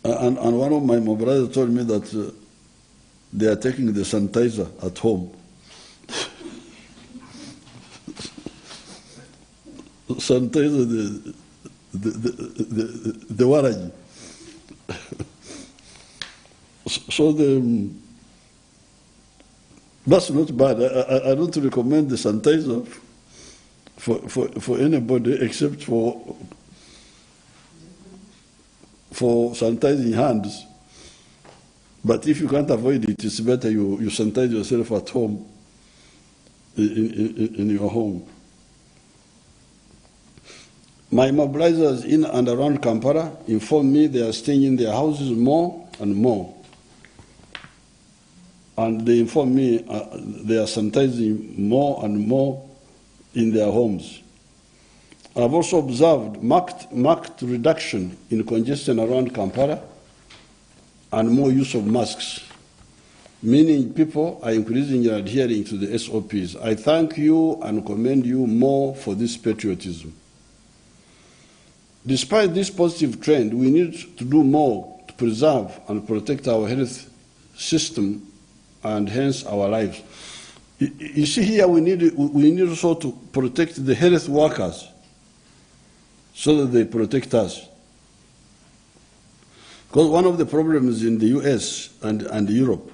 And one of my brothers told me that they are taking the sanitizer at home. Sanitizer the waragi. So that's not bad. I don't recommend the sanitizer for anybody except for sanitizing hands. But if you can't avoid it, it's better you sanitize yourself at home, in your home. My mobilizers in and around Kampala inform me they are staying in their houses more and more. And they inform me they are sanitizing more and more in their homes. I've also observed marked reduction in congestion around Kampala and more use of masks, meaning people are increasingly adhering to the SOPs. I thank you and commend you more for this patriotism. Despite this positive trend, we need to do more to preserve and protect our health system and hence our lives. You see here, we need also to protect the health workers so that they protect us. Because one of the problems in the US and Europe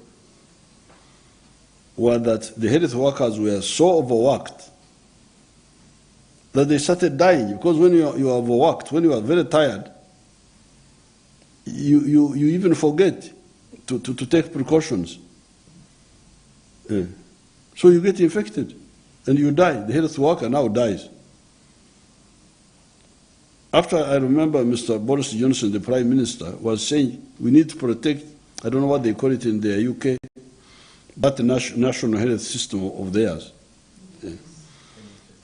was that the health workers were so overworked that they started dying. Because when you are overworked, when you are very tired, you even forget to take precautions. So you get infected and you die. The health worker now dies. After I remember Mr. Boris Johnson, the Prime Minister, was saying we need to protect, I don't know what they call it in the UK, but the national health system of theirs.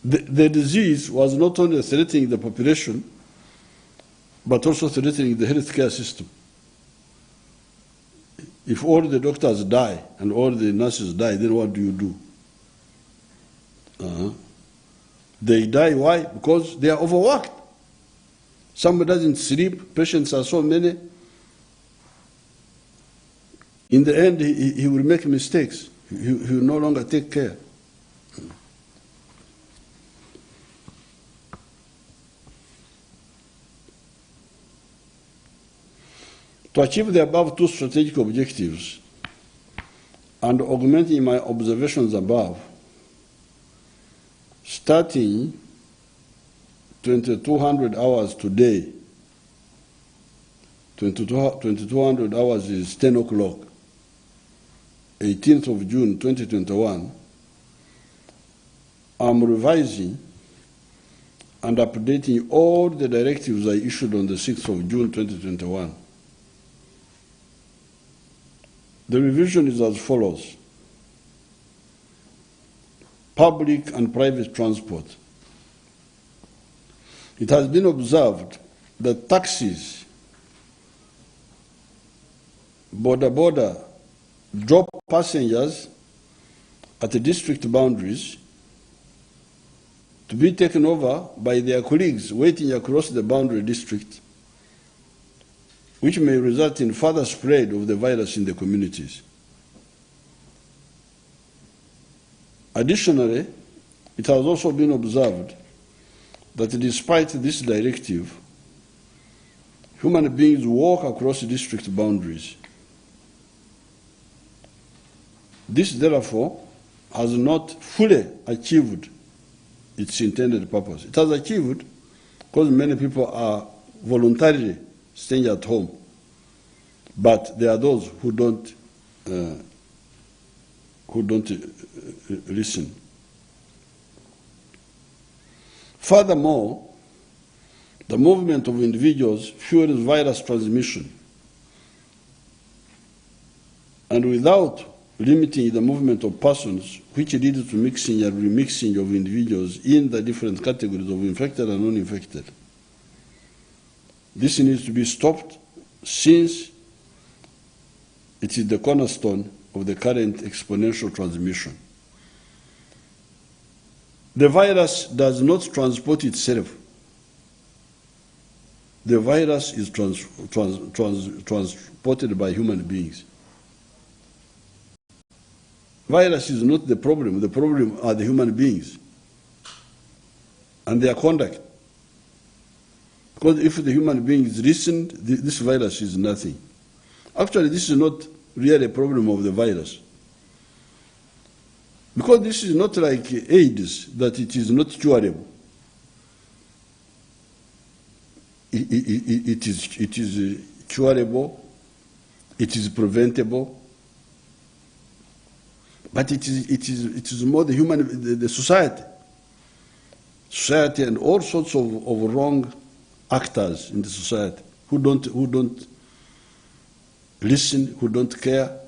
The disease was not only threatening the population, but also threatening the healthcare system. If all the doctors die and all the nurses die, then what do you do? They die, why? Because they are overworked. Somebody doesn't sleep, patients are so many. In the end, he will make mistakes. He will no longer take care. To achieve the above two strategic objectives and augmenting my observations above, starting 2200 hours today, 2200 hours is 10 o'clock, 18th of June 2021, I'm revising and updating all the directives I issued on the 6th of June 2021. The revision is as follows. Public and private transport. It has been observed that taxis, border, drop passengers at the district boundaries to be taken over by their colleagues waiting across the boundary district, which may result in further spread of the virus in the communities. Additionally, it has also been observed that despite this directive, human beings walk across district boundaries. This, therefore, has not fully achieved its intended purpose. It has achieved because many people are voluntarily staying at home, but there are those who don't listen. Furthermore, the movement of individuals fuels virus transmission, and without limiting the movement of persons, which leads to mixing and remixing of individuals in the different categories of infected and non-infected. This needs to be stopped since it is the cornerstone of the current exponential transmission. The virus does not transport itself. The virus is transported by human beings. Virus is not the problem. The problem are the human beings and their conduct. Because if the human beings listened, this virus is nothing. Actually, this is not really a problem of the virus. Because this is not like AIDS, that it is not curable. It is curable, it is preventable, but it is more the human, the society and all sorts of wrong actors in the society who don't listen, who don't care.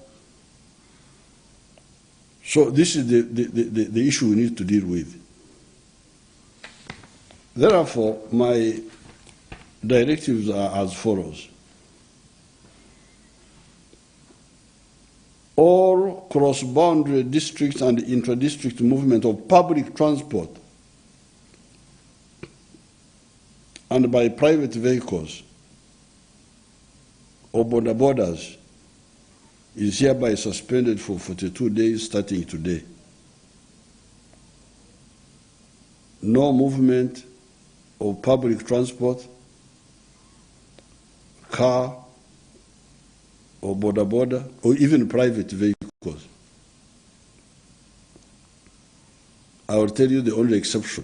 So this is the issue we need to deal with. Therefore, my directives are as follows. All cross-boundary districts and intra-district movement of public transport and by private vehicles or border borders is hereby suspended for 42 days starting today. No movement of public transport, car, or border, or even private vehicles. I will tell you the only exception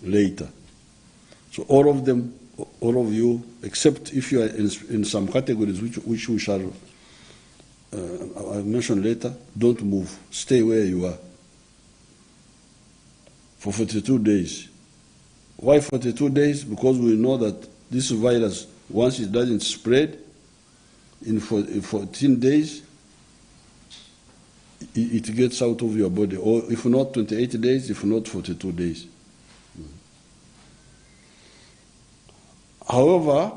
later. So all of them, all of you, except if you are in some categories which we shall I'll mention later, don't move. Stay where you are for 42 days. Why 42 days? Because we know that this virus, once it doesn't spread, in 14 days, it gets out of your body. Or if not 28 days, if not 42 days. However,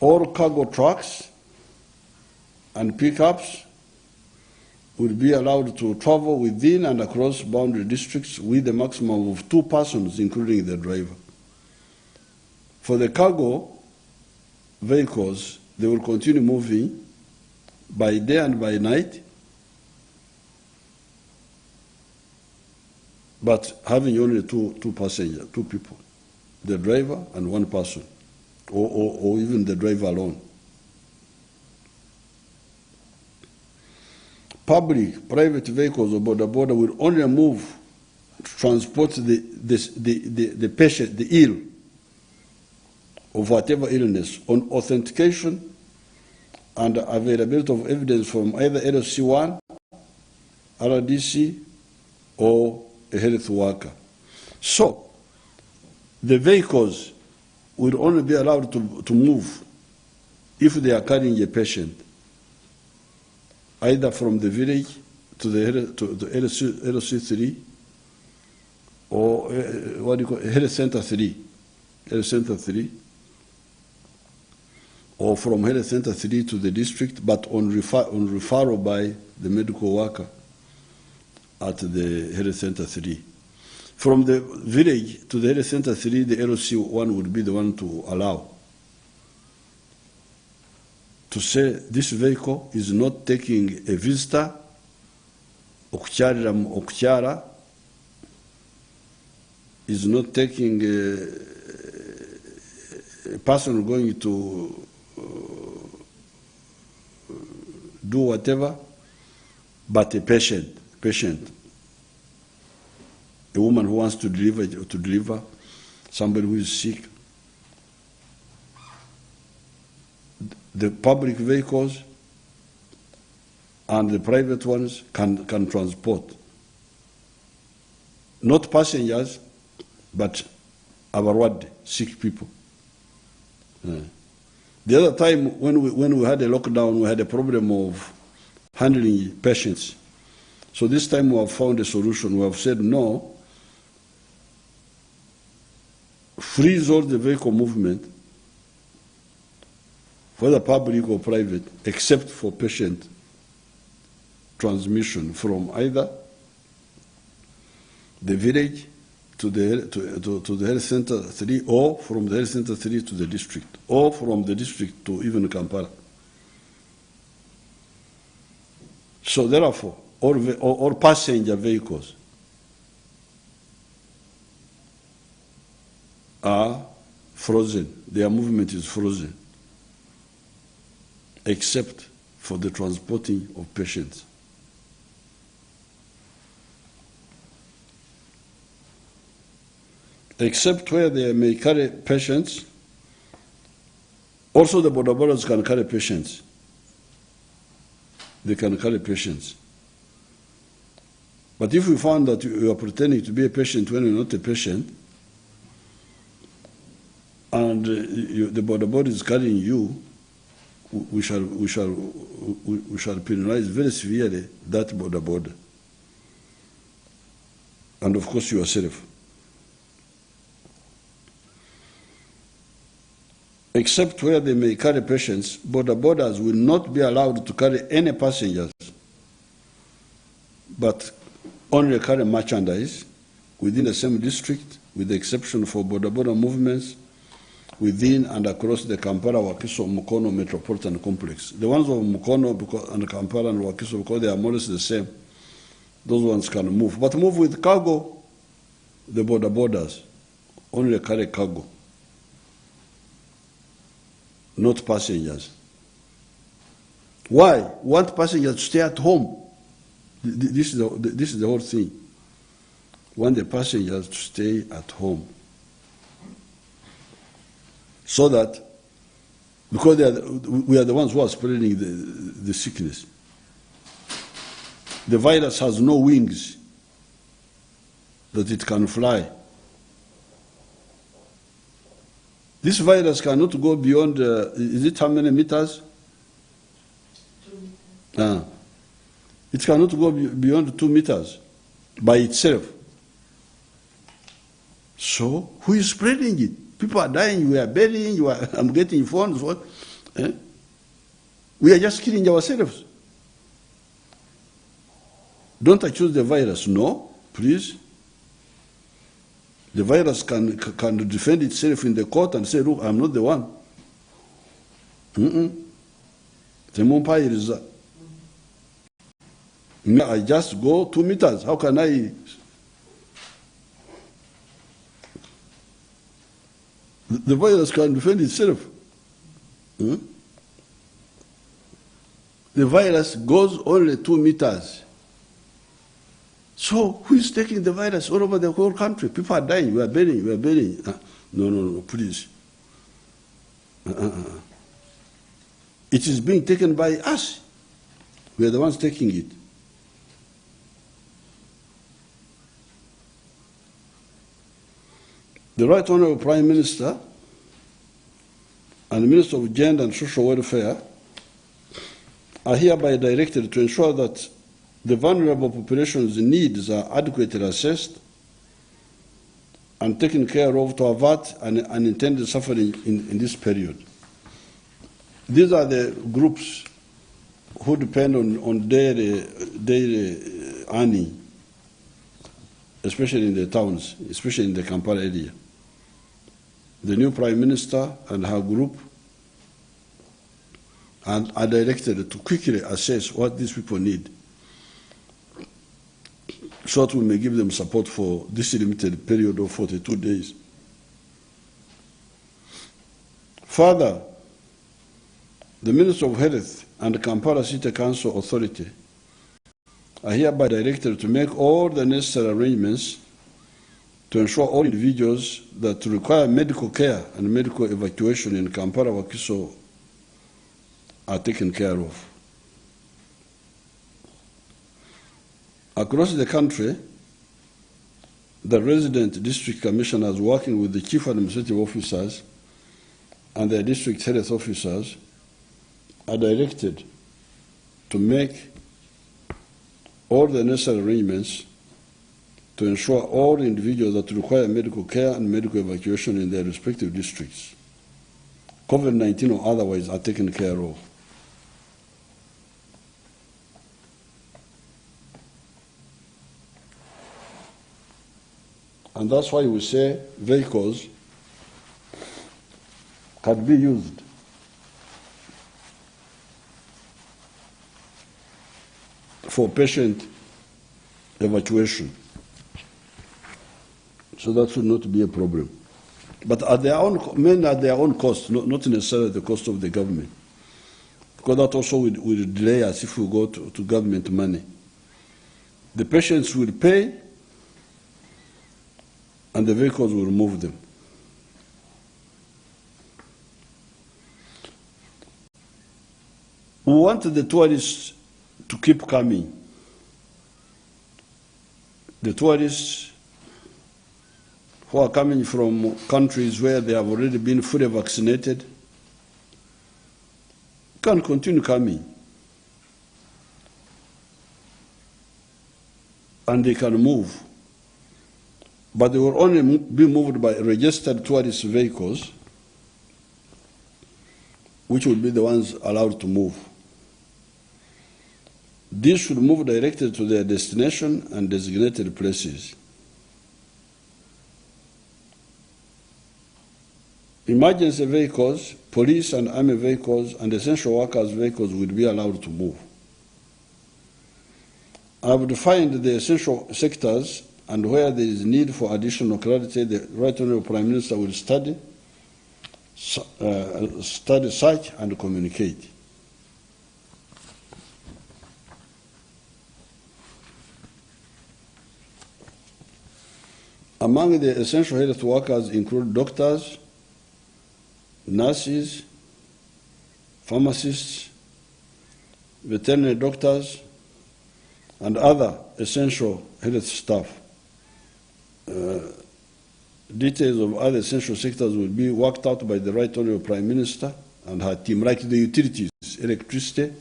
all cargo trucks and pickups will be allowed to travel within and across boundary districts with a maximum of 2 persons, including the driver. For the cargo vehicles, they will continue moving by day and by night, but having only two passengers, 2 people, the driver and 1 person, or even the driver alone. Public, private vehicles or border will only move to transport the patient, the ill, of whatever illness, on authentication and availability of evidence from either LC1, RDC, or a health worker. So, the vehicles will only be allowed to move if they are carrying a patient, either from the village to the LC3 or what do you call it, Health Center 3, or from Health Center 3 to the district, but on referral by the medical worker at the Health Center 3. From the village to the Health Center 3, the LC1 would be the one to allow. To say this vehicle is not taking a visitor, okukyara, is not taking a person going to do whatever, but a patient, a woman who wants to deliver, somebody who is sick. The public vehicles and the private ones can transport. Not passengers, but abarwadde, sick people. The other time when we had a lockdown, we had a problem of handling patients. So this time we have found a solution. We have said no, freeze all the vehicle movement, whether public or private, except for patient transmission from either the village to the health center 3, or from the health center 3 to the district, or from the district to even Kampala. So therefore, all passenger vehicles are frozen. Their movement is frozen, except for the transporting of patients. Except where they may carry patients, also the bodabodas can carry patients. They can carry patients. But if we found that you are pretending to be a patient when you're not a patient, and the bodaboda is carrying you, we shall penalize very severely that bodaboda. And of course yourself. Except where they may carry patients, bodabodas will not be allowed to carry any passengers, but only carry merchandise within the same district, with the exception for bodaboda movements within and across the Kampala-Wakiso-Mukono Metropolitan Complex. The ones of Mukono and Kampala and Wakiso, because they are more or less the same, those ones can move. But move with cargo, the bodabodas only carry cargo, not passengers. Why? Want passengers to stay at home. This is the whole thing. Want the passengers to stay at home. So that, because we are the ones who are spreading the sickness. The virus has no wings that it can fly. This virus cannot go beyond, is it how many meters? 2 meters. It cannot go beyond 2 meters by itself. So, who is spreading it? People are dying, we are burying, I'm getting phones. What? We are just killing ourselves. Don't accuse the virus. No, please. The virus can defend itself in the court and say, look, I'm not the one. I just go 2 meters. How can I? The virus can defend itself. The virus goes only 2 meters. So who is taking the virus all over the whole country? People are dying. We are burying. No, please. It is being taken by us. We are the ones taking it. The Right Honourable Prime Minister and the Minister of Gender and Social Welfare are hereby directed to ensure that the vulnerable population's needs are adequately assessed and taken care of to avert unintended suffering in this period. These are the groups who depend on daily earning, especially in the towns, especially in the Kampala area. The new Prime Minister and her group are directed to quickly assess what these people need, so that we may give them support for this limited period of 42 days. Further, the Minister of Health and the Kampala City Council Authority are hereby directed to make all the necessary arrangements to ensure all individuals that require medical care and medical evacuation in Kampala-Wakiso are taken care of. Across the country, the resident district commissioners working with the chief administrative officers and their district health officers are directed to make all the necessary arrangements to ensure all individuals that require medical care and medical evacuation in their respective districts, COVID-19 or otherwise, are taken care of. And that's why we say vehicles can be used for patient evacuation. So that should not be a problem. But at their own, mainly at their own cost, not necessarily the cost of the government. Because that also will delay us if we go to government money. The patients will pay and the vehicles will move them. We want the tourists to keep coming. The tourists who are coming from countries where they have already been fully vaccinated can continue coming. And they can move. But they will only be moved by registered tourist vehicles, which will be the ones allowed to move. These should move directly to their destination and designated places. Emergency vehicles, police and army vehicles, and essential workers' vehicles will be allowed to move. I have defined the essential sectors, and where there is need for additional clarity, the Right Honourable Prime Minister will study, search, and communicate. Among the essential health workers include doctors, nurses, pharmacists, veterinary doctors, and other essential health staff. Details of other essential sectors will be worked out by the Right Honourable Prime Minister and her team, like the utilities, electricity,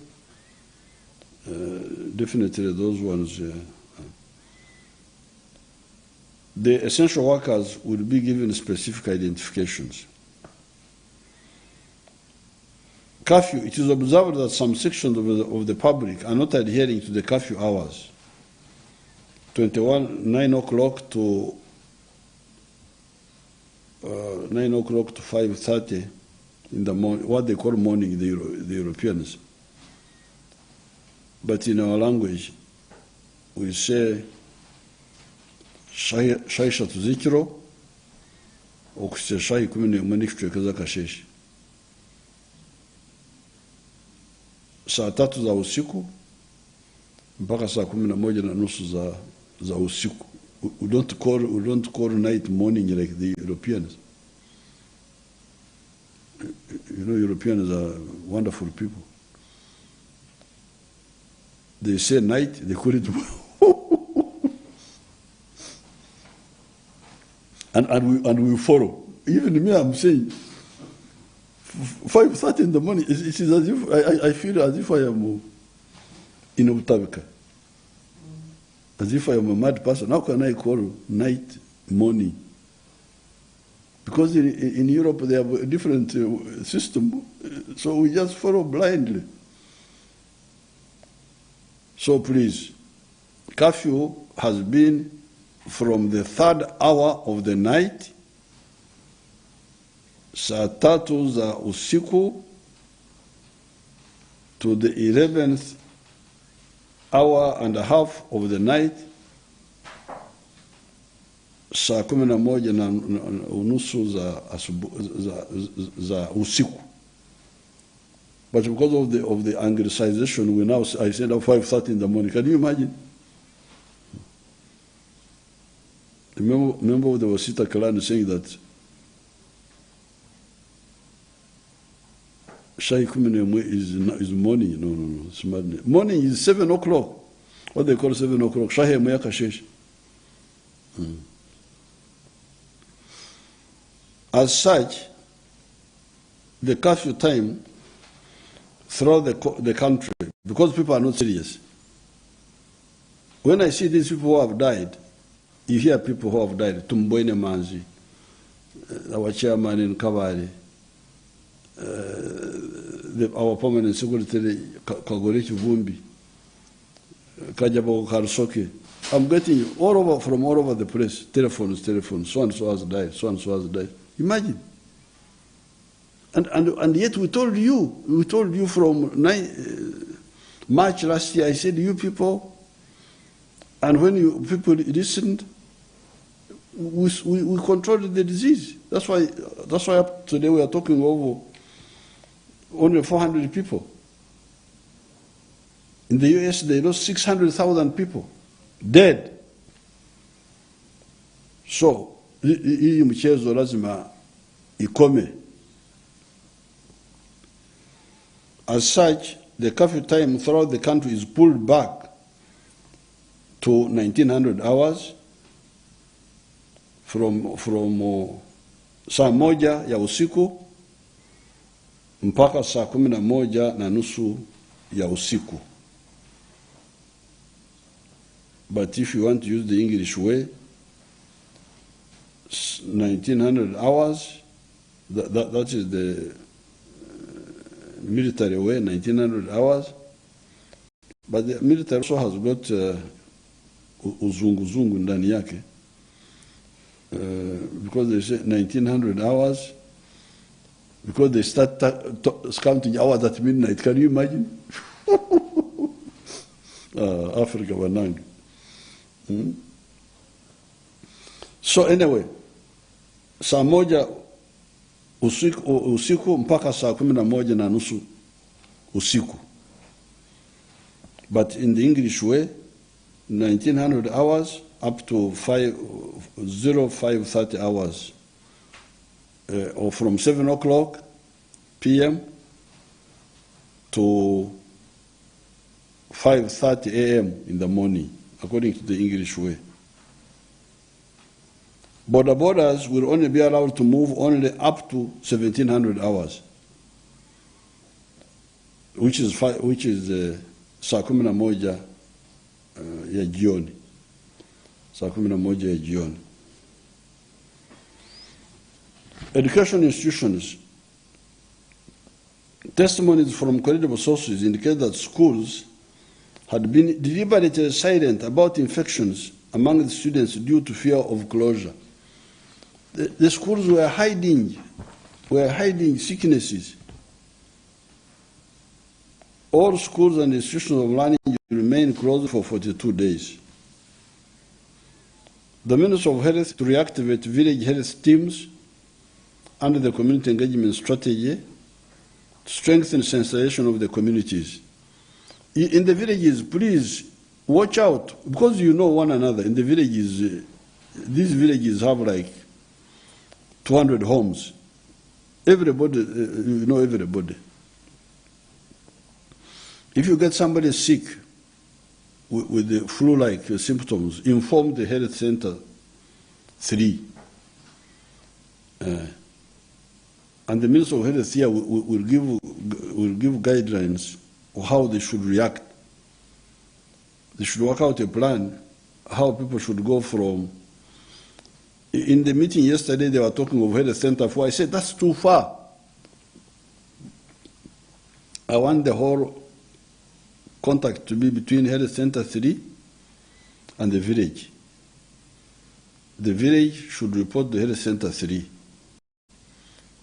definitely those ones. The essential workers will be given specific identifications. Curfew, it is observed that some sections of the public are not adhering to the curfew hours. 9 o'clock to 9 o'clock to 5:30 in the morning, what they call morning, the Europeans. But in our language, we say shaisha tuzikiro, okuse shai kumine manikichwe kaza kasheshi. Saa 3 za usiku mpaka saa 11:30 za usiku. We don't call night morning like the Europeans. You know, Europeans are wonderful people. They say night, they call it and we follow. Even me, I'm saying 5:30 in the morning. It is as if I feel as if I am in Utabika. As if I am a mad person. How can I call night morning? Because in Europe they have a different system, so we just follow blindly. So please, curfew has been from the 3rd hour of the night, saa 3 za usiku, to the 11th hour and a half of the night, saa 11:30 za usiku. But because of the anglicization, I said 5:30 in the morning. Can you imagine? The member of the Wasita clan is saying that Shai Kumine is morning. No, it's madness. Morning is 7 o'clock. What they call 7 o'clock. Shai Moyaka Shesh. As such, the curfew time throughout the country, because people are not serious. When I see these people who have died, you hear people who have died. Tumboine Manzi, our chairman in Kavari, our permanent secretary Kagoreki Vumbi, Kajabo Karsoke, I'm getting from all over the place, telephones, so and so has died, so and so has died. Imagine. And yet we told you from March last year, I said, you people, and when people listened, we controlled the disease. That's why up today we are talking over only 400 people. In the US, they lost 600,000 people dead. So, hii mchezo lazima ikome. As such, the curfew time throughout the country is pulled back to 1900 hours from saa moja ya usiku mpaka saa 11:30 ya usiku. But if you want to use the English way, 1900 hours, that is the military way, 1900 hours. But the military also has got uzungu ndani yake. Because they say 1900 hours, because they start counting hours at midnight. Can you imagine? Africa wanangu. So anyway, saa moja usiku mpaka saa 11:30 usiku. But in the English way, 1900 hours up to 5:30 hours, or from 7 o'clock p.m. to 5:30 a.m. in the morning, according to the English way. Borders will only be allowed to move only up to 1700 hours, which is saa 11 ya jioni. Saa 11 ya jioni. Education institutions. Testimonies from credible sources indicate that schools had been deliberately silent about infections among the students due to fear of closure. The schools were hiding sicknesses. All schools and institutions of learning remained closed for 42 days. The Ministry of Health to reactivate village health teams under the community engagement strategy to strengthen sensitization of the communities. In the villages, please watch out, because you know one another. In the villages, these villages have like 200 homes. Everybody, you know everybody. If you get somebody sick with the flu-like symptoms, inform the health center 3. And the Minister of Health here will give guidelines of how they should react. They should work out a plan how people should go from. In the meeting yesterday, they were talking of Health Center 4. I said, that's too far. I want the whole contact to be between Health Center 3 and the village. The village should report to Health Center 3.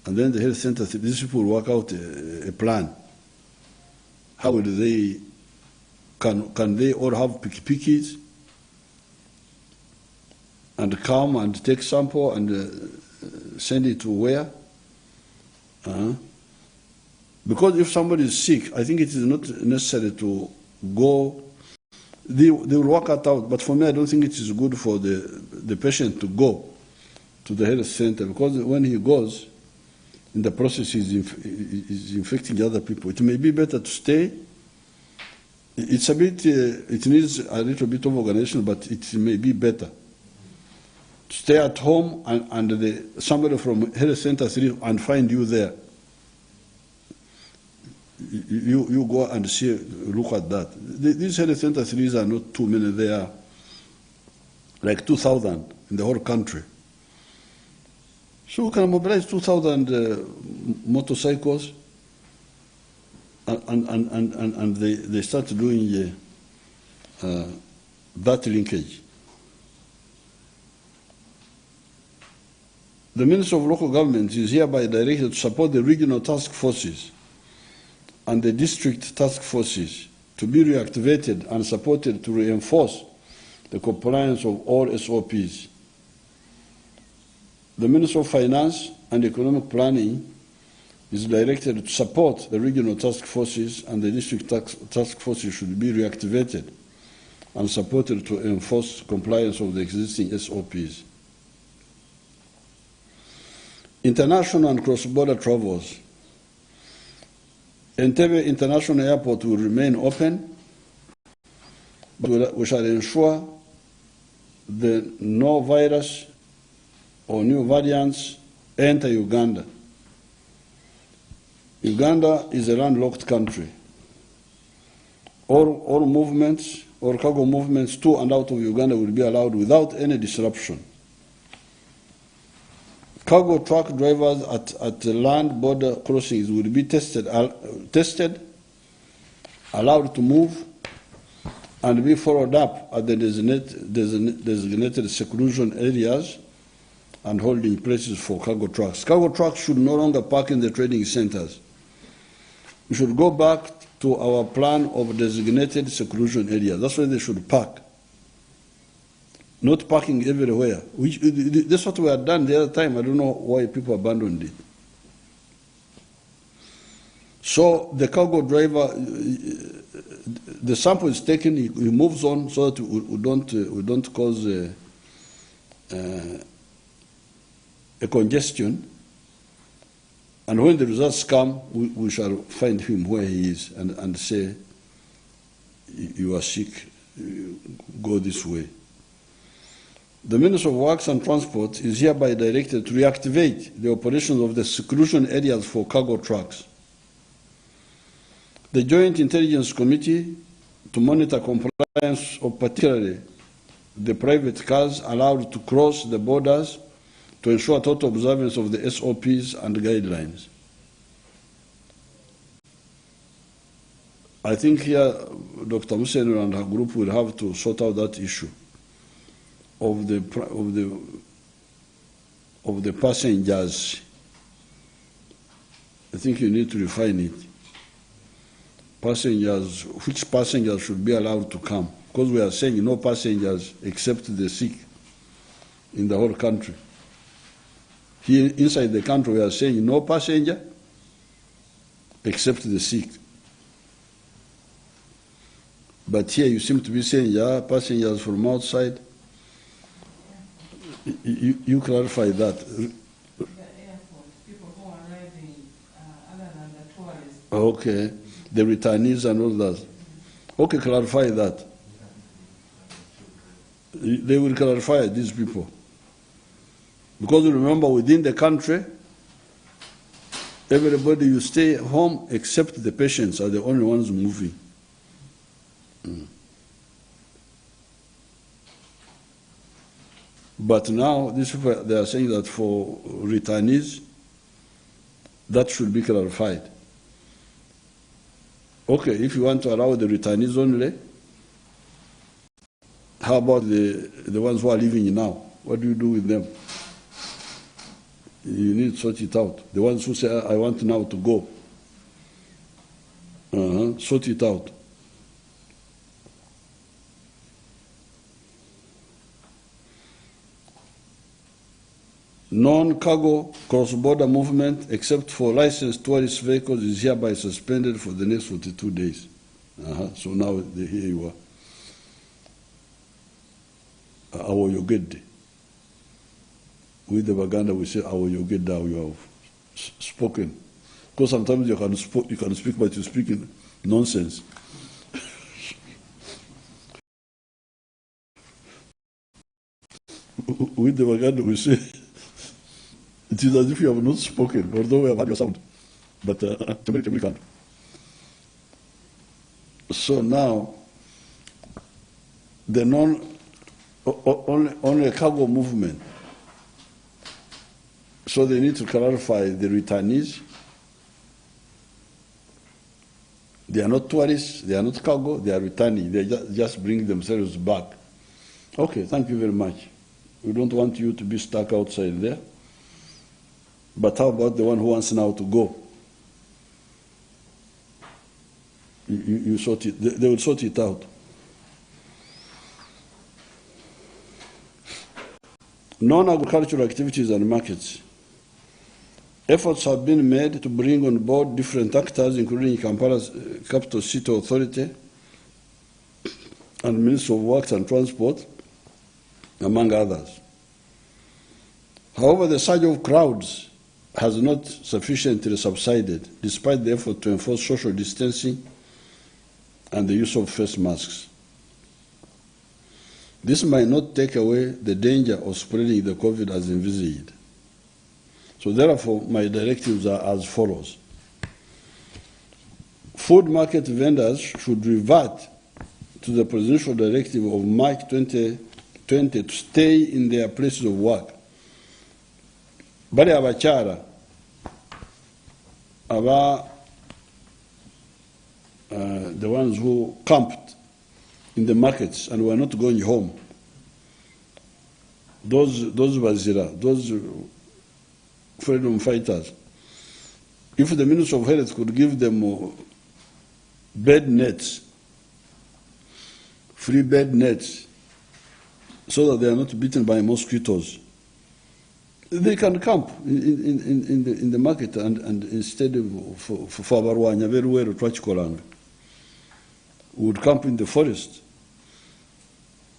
And then the Health Center 3, these people work out a plan. How will they, can they all have pikis and come and take sample and send it to where? Because if somebody is sick, I think it is not necessary to go. They will work it out. But for me, I don't think it is good for the patient to go to the health center, because when he goes, in the process, is infecting other people. It may be better to stay. It's a bit. It needs a little bit of organization, but it may be better to stay at home and somebody from health center 3 and find you there. You go and see, look at that. These health center 3s are not too many. They are like 2,000 in the whole country. So we can mobilize 2,000 motorcycles, and they start doing that linkage. The Minister of Local Government is hereby directed to support the regional task forces and the district task forces to be reactivated and supported to reinforce the compliance of all SOPs. The Minister of Finance and Economic Planning is directed to support the regional task forces and the district task forces should be reactivated and supported to enforce compliance of the existing SOPs. International and cross-border travels. Entebbe International Airport will remain open, but we shall ensure that no virus or new variants enter Uganda. Uganda is a landlocked country. All movements or cargo movements to and out of Uganda will be allowed without any disruption. Cargo truck drivers at the land border crossings will be tested, allowed to move, and be followed up at the designated seclusion areas and holding places for cargo trucks. Cargo trucks should no longer park in the trading centers. We should go back to our plan of designated seclusion areas. That's where they should park. Not parking everywhere. That's what we had done the other time. I don't know why people abandoned it. So the cargo driver, the sample is taken, he moves on so that we don't cause a congestion. And when the results come, we shall find him where he is and say, you are sick, go this way. The Minister of Works and Transport is hereby directed to reactivate the operations of the seclusion areas for cargo trucks. The Joint Intelligence Committee to monitor compliance of particularly the private cars allowed to cross the borders to ensure total observance of the SOPs and guidelines. I think here Dr. Musenu and her group will have to sort out that issue of the passengers. I think you need to refine it. Passengers, which passengers should be allowed to come? Because we are saying no passengers except the sick in the whole country. Here inside the country we are saying no passenger except the sick. But here you seem to be saying, yeah, passengers from outside. You clarify that. The airport, people who are arriving other than the tourists. Okay, the returnees and all that. Okay, clarify that. They will clarify these people. Because remember, within the country, everybody, you stay home except the patients are the only ones moving. But now, these people, they are saying that for returnees, that should be clarified. Okay, if you want to allow the returnees only, how about the ones who are living now? What do you do with them? You need to sort it out. The ones who say, I want now to go. Sort it out. Non-cargo cross-border movement, except for licensed tourist vehicles, is hereby suspended for the next 42 days. So now, here you are. Our Yogede. With the Baganda, we say, our Yogeda, you have spoken. Because sometimes you can speak, but you speak in nonsense. With the Baganda, we say, it is as if you have not spoken, although we have had your sound. But can't. So now, the only cargo movement. So they need to clarify the returnees. They are not tourists, they are not cargo, they are returning. They just bring themselves back. Okay, thank you very much. We don't want you to be stuck outside there. But how about the one who wants now to go? You sort it, they will sort it out. Non-agricultural activities and markets. Efforts have been made to bring on board different actors, including Kampala's Capital City Authority and Ministry of Works and Transport, among others. However, the surge of crowds has not sufficiently subsided, despite the effort to enforce social distancing and the use of face masks. This might not take away the danger of spreading the COVID as envisaged. So therefore, my directives are as follows. Food market vendors should revert to the presidential directive of March 2020 to stay in their places of work. Bali abachara aba the ones who camped in the markets and were not going home. Those wazira, those freedom fighters. If the Minister of Health could give them bed nets, free bed nets, so that they are not bitten by mosquitoes, they can camp in the market and instead of for Barwanya, very well Trachikolanga, would camp in the forest.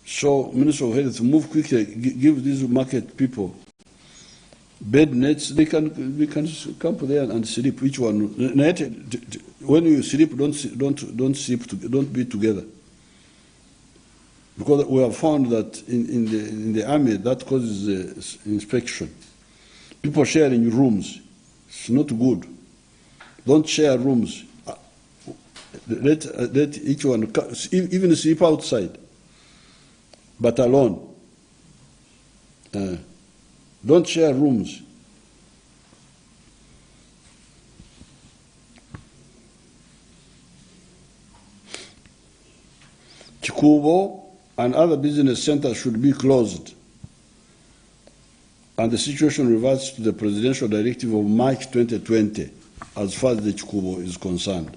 So Minister of Health, move quickly, give these market people bed nets. They can camp there and sleep. Each one. When you sleep, don't sleep. Don't be together. Because we have found that in the army that causes inspection. People sharing rooms. It's not good. Don't share rooms. Let each one even sleep outside, but alone. Don't share rooms. Chikubo and other business centers should be closed, and the situation reverts to the presidential directive of March 2020 as far as the Chikubo is concerned.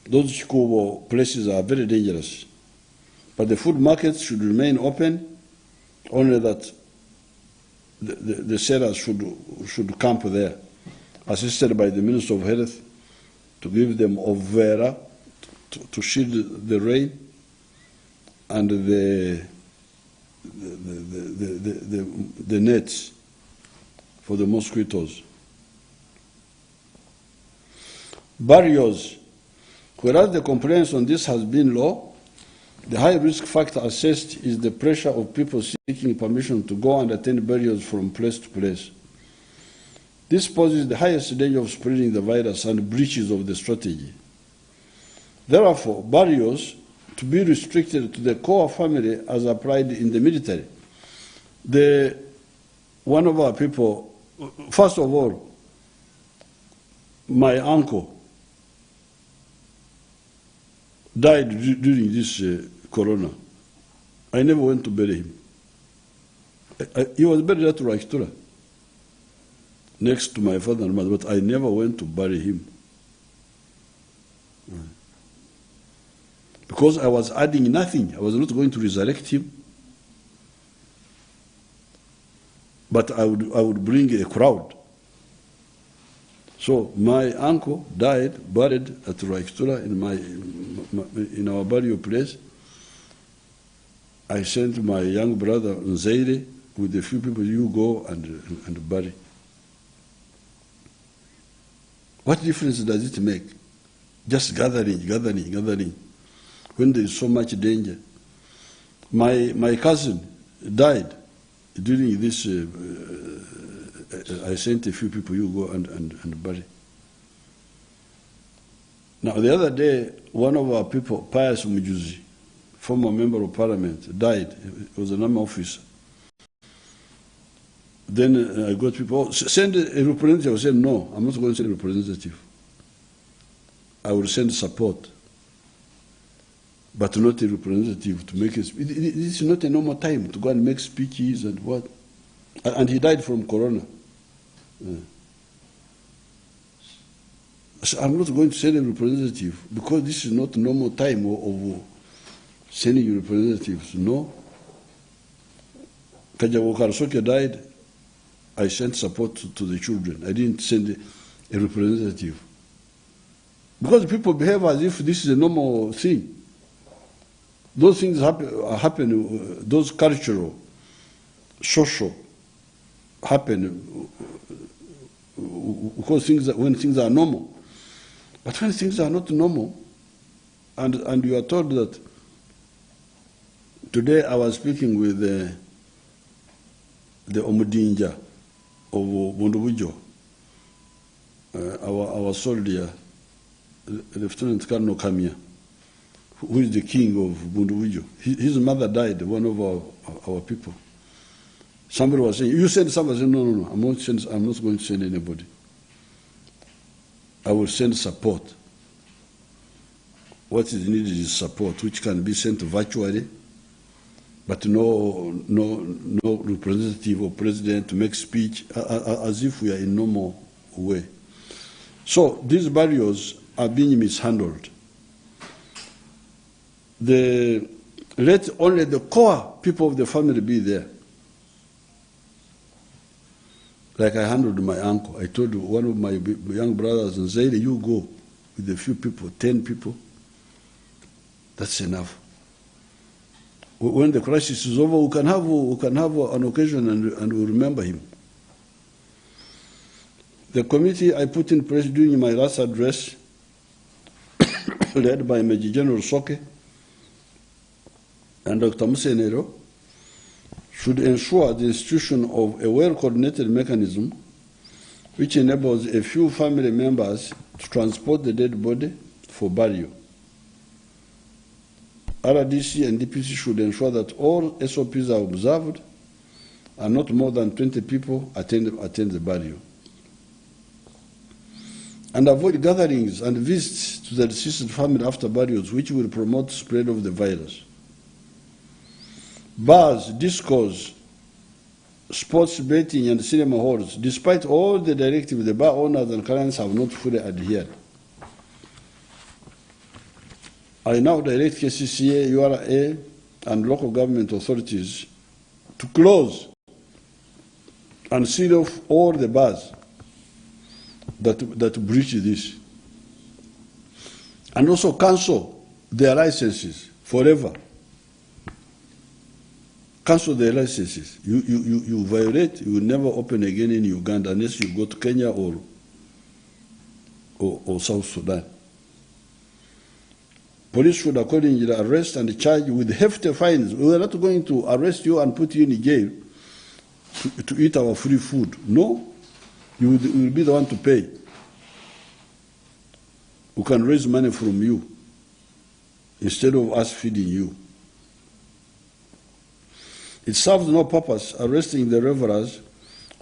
Those Chikubo places are very dangerous, but the food markets should remain open, only that the sellers should camp there, assisted by the Minister of Health to give them overa to shield the rain and the nets for the mosquitoes. Barriers. Whereas the compliance on this has been low, the high risk factor assessed is the pressure of people seeking permission to go and attend barriers from place to place. This poses the highest danger of spreading the virus and breaches of the strategy. Therefore, barriers to be restricted to the core family as applied in the military. One of our people, first of all, my uncle died during this corona. I never went to bury him. He was buried at Raikitura, next to my father and mother, but I never went to bury him. Because I was adding nothing. I was not going to resurrect him. But I would bring a crowd. So my uncle died, buried at Raikitura in our burial place. I sent my young brother Nzeire with a few people, you go and bury. What difference does it make? Just gathering. When there is so much danger. My cousin died during this. I sent a few people, you go and bury. Now the other day, one of our people, Pius Mujuzi, former member of parliament, died. He was an army officer. Then I got people, send a representative. I said, no, I'm not going to send a representative. I will send support, but not a representative to make a speech. This is not a normal time to go and make speeches and what. And he died from corona. So I'm not going to send a representative because this is not normal time of sending representatives. No. Kajawo Karasoke died. I sent support to the children. I didn't send a representative. Because people behave as if this is a normal thing. Those things happen, those cultural, social, happen because when things are normal. But when things are not normal, and you are told that, today I was speaking with the Omudinja of Bundubujo, our soldier, Lieutenant Colonel Kamia, who is the king of Bundubujo. His mother died, one of our people. Somebody was saying, you send somebody. I said, no, I'm not going to send anybody. I will send support. What is needed is support, which can be sent virtually, but no representative or president to make speech as if we are in normal way. So these barriers are being mishandled. Let only the core people of the family be there. Like I handled my uncle. I told one of my young brothers in Zaire, you go with a few people, 10 people. That's enough. When the crisis is over, we can have an occasion and we'll remember him. The committee I put in place during my last address, led by Major General Soke and Dr. Musenero, should ensure the institution of a well-coordinated mechanism which enables a few family members to transport the dead body for burial. RDC and DPC should ensure that all SOPs are observed and not more than 20 people attend the burial. And avoid gatherings and visits to the deceased family after burials, which will promote spread of the virus. Bars, discos, sports betting, and cinema halls, despite all the directives, the bar owners and clients have not fully adhered. I now direct KCCA, URA, and local government authorities to close and seal off all the bars that breach this, and also cancel their licenses forever. Cancel their licenses. You violate, you will never open again in Uganda unless you go to Kenya or South Sudan. Police should accordingly arrest and charge with hefty fines. We are not going to arrest you and put you in jail to eat our free food. No, you will be the one to pay. We can raise money from you instead of us feeding you. It serves no purpose arresting the revelers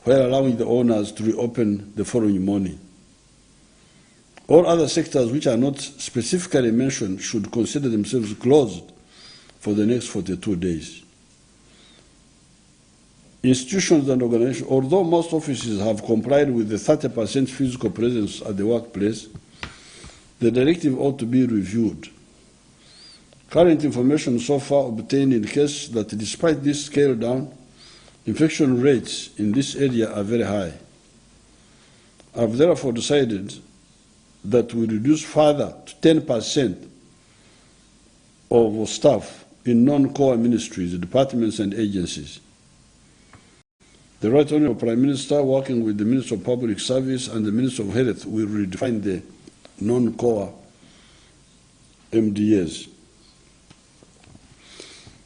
while allowing the owners to reopen the following morning. All other sectors which are not specifically mentioned should consider themselves closed for the next 42 days. Institutions and organizations, although most offices have complied with the 30% physical presence at the workplace, the directive ought to be reviewed. Current information so far obtained indicates that despite this scale down, infection rates in this area are very high. I have therefore decided that we reduce further to 10% of staff in non-core ministries, departments and agencies. The Right Honourable Prime Minister, working with the Minister of Public Service and the Minister of Health, will redefine the non-core MDAs.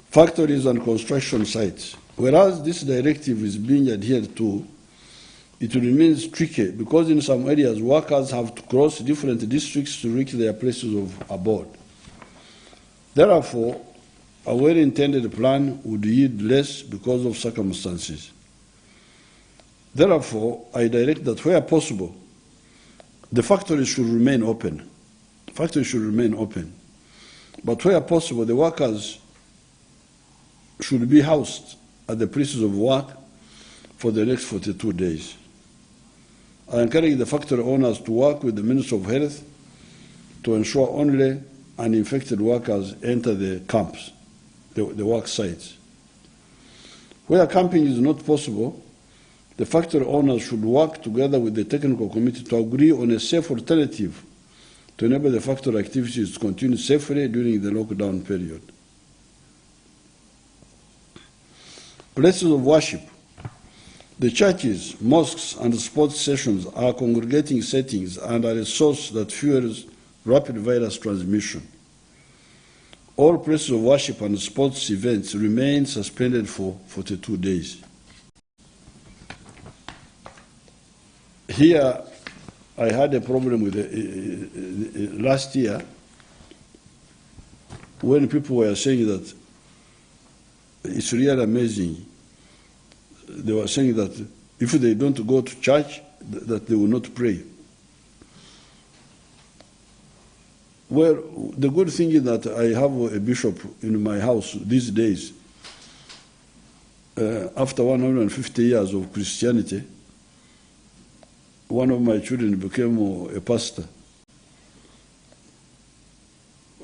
Factories and construction sites. Whereas this directive is being adhered to, it remains tricky because in some areas workers have to cross different districts to reach their places of abode. Therefore, a well-intended plan would yield less because of circumstances. Therefore, I direct that where possible, the factories should remain open. Factories should remain open. But where possible, the workers should be housed at the places of work for the next 42 days. I encourage the factory owners to work with the Ministry of Health to ensure only uninfected workers enter the camps, the work sites. Where camping is not possible, the factory owners should work together with the technical committee to agree on a safe alternative to enable the factory activities to continue safely during the lockdown period. Places of worship. The churches, mosques, and sports sessions are congregating settings and are a source that fuels rapid virus transmission. All places of worship and sports events remain suspended for 42 days. Here, I had a problem with last year when people were saying that it's really amazing. They were saying that if they don't go to church, that they will not pray. Well, the good thing is that I have a bishop in my house these days. After 150 years of Christianity, one of my children became a pastor.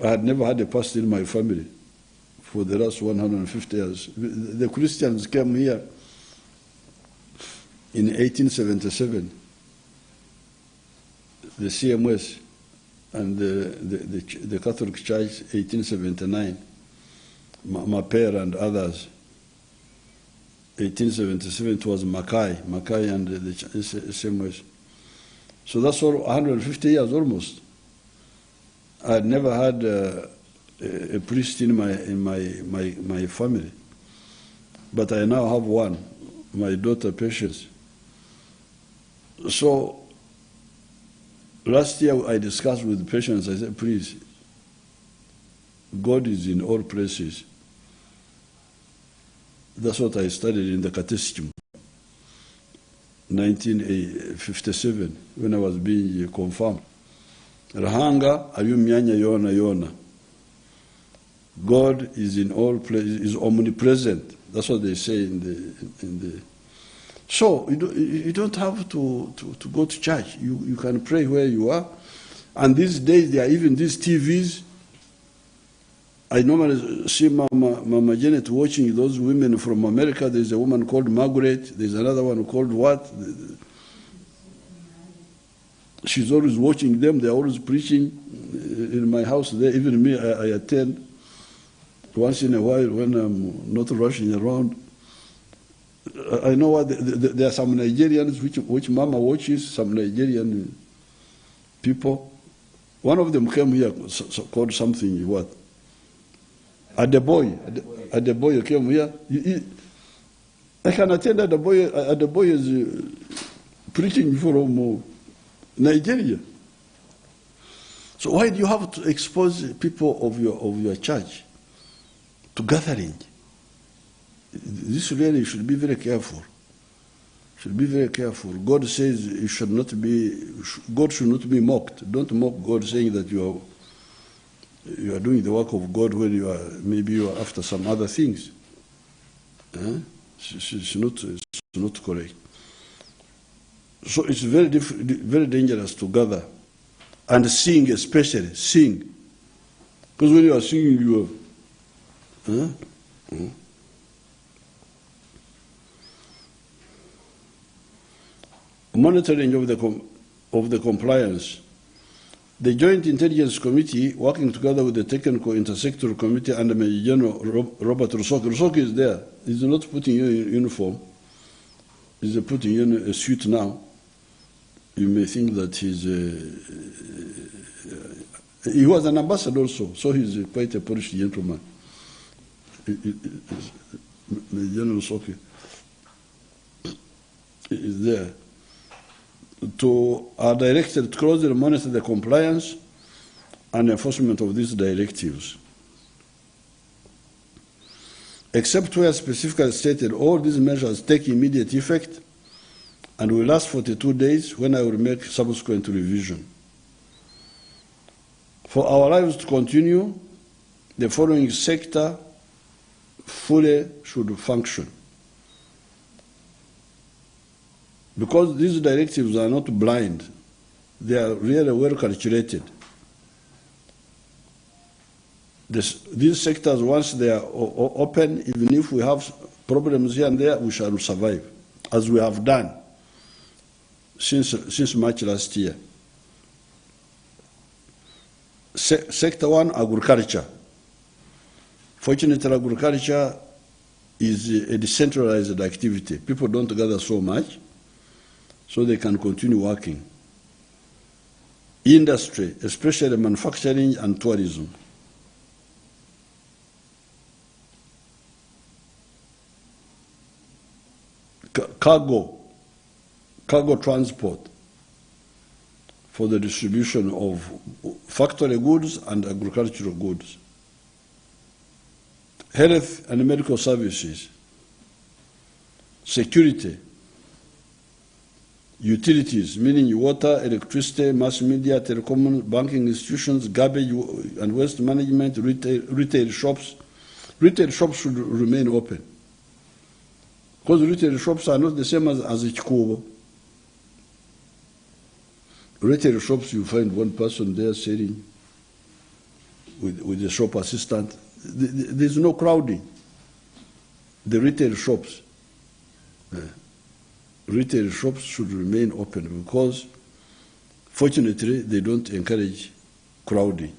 I had never had a pastor in my family for the last 150 years. The Christians came here in 1877, the CMS, and the Catholic Church, 1879, Maper and others. 1877 it was Mackay and the CMS. So that's all 150 years almost. I had never had a priest in my family, but I now have one, my daughter Patience. So last year I discussed with Patience. I said, please, God is in all places. That's what I studied in the catechism, 1957, when I was being confirmed. Rahanga ayu myanya yona yona. God is in all places, is omnipresent. That's what they say in the. So you don't have to go to church. You can pray where you are. And these days there are even these TVs. I normally see Mama Janet watching those women from America. There's a woman called Margaret. There's another one called what? She's always watching them. They're always preaching in my house there. Even me, I attend once in a while when I'm not rushing around. I know what there are some Nigerians which Mama watches, some Nigerian people. One of them came here called something, what? Adeboye came here. I can attend Adeboye is preaching from Nigeria. So why do you have to expose people of your church to gathering? This really should be very careful. Should be very careful. God says it should not be. God should not be mocked. Don't mock God, saying that you are doing the work of God when maybe you are after some other things. It's not correct. So it's very dangerous to gather and sing, especially sing, because when you are singing, you are. Monitoring of the compliance. The Joint Intelligence Committee, working together with the Technical Intersectoral Committee under Major General Robert Rusoke. Rusoke is there. He's not putting you in uniform. He's putting you in a suit now. You may think that he was an ambassador also, so he's quite a Polish gentleman. Major General Rusoke is there. Are directed to closely monitor the compliance and enforcement of these directives. Except where specifically stated, all these measures take immediate effect and will last 42 days when I will make subsequent revision. For our lives to continue, the following sector fully should function. because these directives are not blind, they are really well calculated. These sectors, once they are open, even if we have problems here and there, we shall survive, as we have done since March last year. Sector 1, agriculture. Fortunately, agriculture is a decentralized activity. People don't gather so much, so they can continue working. Industry, especially manufacturing and tourism. Cargo transport for the distribution of factory goods and agricultural goods. Health and medical services. Security. Utilities, meaning water, electricity, mass media, telecom, banking institutions, garbage and waste management, retail shops. Retail shops should remain open, because retail shops are not the same as a chikubo. Retail shops, you find one person there selling with the shop assistant. There's no crowding. The retail shops should remain open, because fortunately they don't encourage crowding.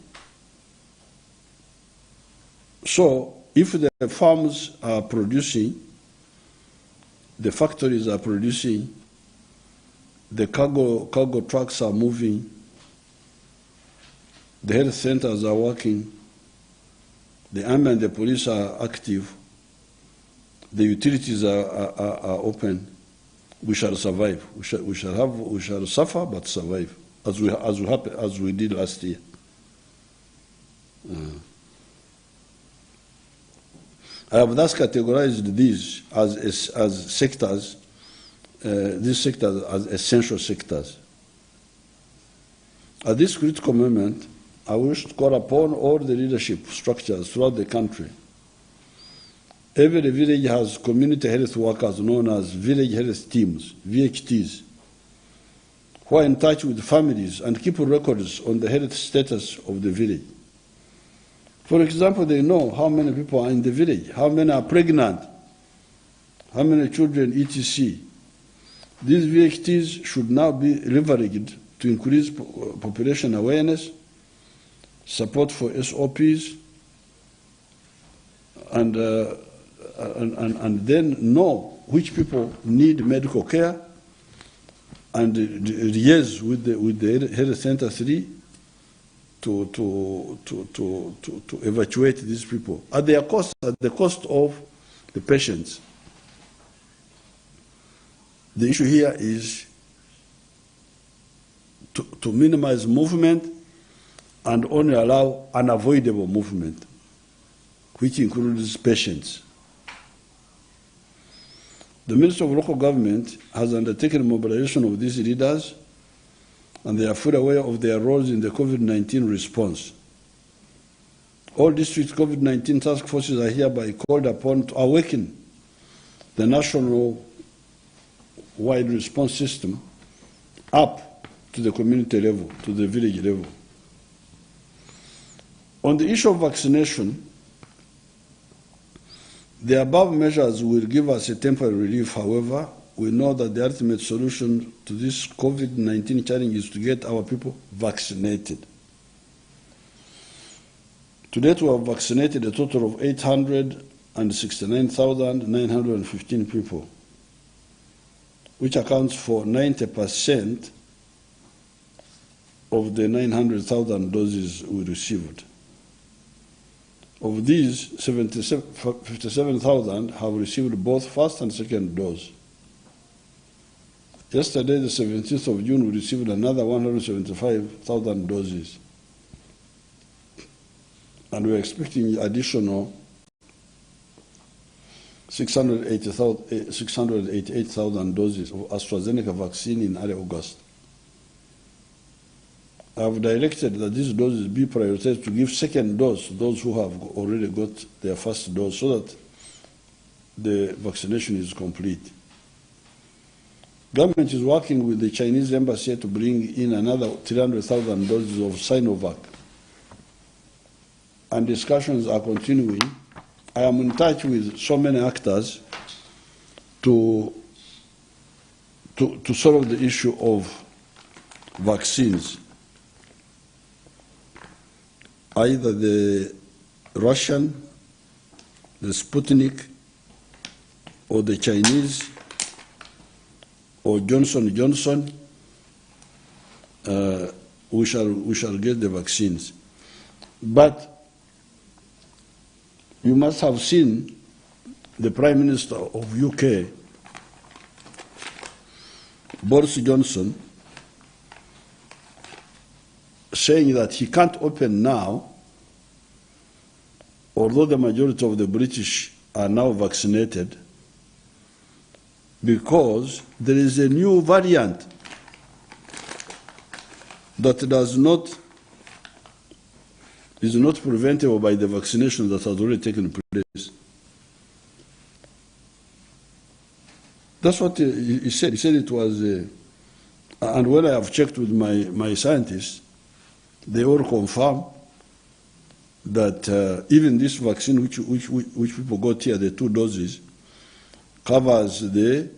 So if the farms are producing, the factories are producing, the cargo trucks are moving, the health centers are working, the army and the police are active, the utilities are open, we shall survive. We shall suffer but survive, as we did last year. I have thus categorized these as sectors, these sectors as essential sectors. At this critical moment, I wish to call upon all the leadership structures throughout the country. Every village has community health workers known as village health teams, VHTs, who are in touch with families and keep records on the health status of the village. For example, they know how many people are in the village, how many are pregnant, how many children, etc. These VHTs should now be leveraged to increase population awareness, support for SOPs, and then know which people need medical care, and liaise with the health center 3 to evacuate these people at the cost of the patients. The issue here is to minimize movement and only allow unavoidable movement, which includes patients. The Ministry of Local Government has undertaken mobilization of these leaders, and they are fully aware of their roles in the COVID-19 response. All district COVID-19 task forces are hereby called upon to awaken the national-wide response system up to the community level, to the village level. On the issue of vaccination, the above measures will give us a temporary relief. However, we know that the ultimate solution to this COVID-19 challenge is to get our people vaccinated. To date, we have vaccinated a total of 869,915 people, which accounts for 90% of the 900,000 doses we received. Of these, 57,000 have received both first and second dose. Yesterday, the 17th of June, we received another 175,000 doses. And we're expecting additional 688,000 doses of AstraZeneca vaccine in early August. I have directed that these doses be prioritized to give second dose to those who have already got their first dose, so that the vaccination is complete. Government is working with the Chinese embassy to bring in another 300,000 doses of Sinovac. And discussions are continuing. I am in touch with so many actors to solve the issue of vaccines. Either the Russian, the Sputnik, or the Chinese, or Johnson & Johnson, we shall get the vaccines. But you must have seen the Prime Minister of UK, Boris Johnson, saying that he can't open now, although the majority of the British are now vaccinated, because there is a new variant that is not preventable by the vaccination that has already taken place. That's what he said. He said it was, and when I have checked with my scientists, they all confirm that even this vaccine, which people got here, the 2 doses, covers the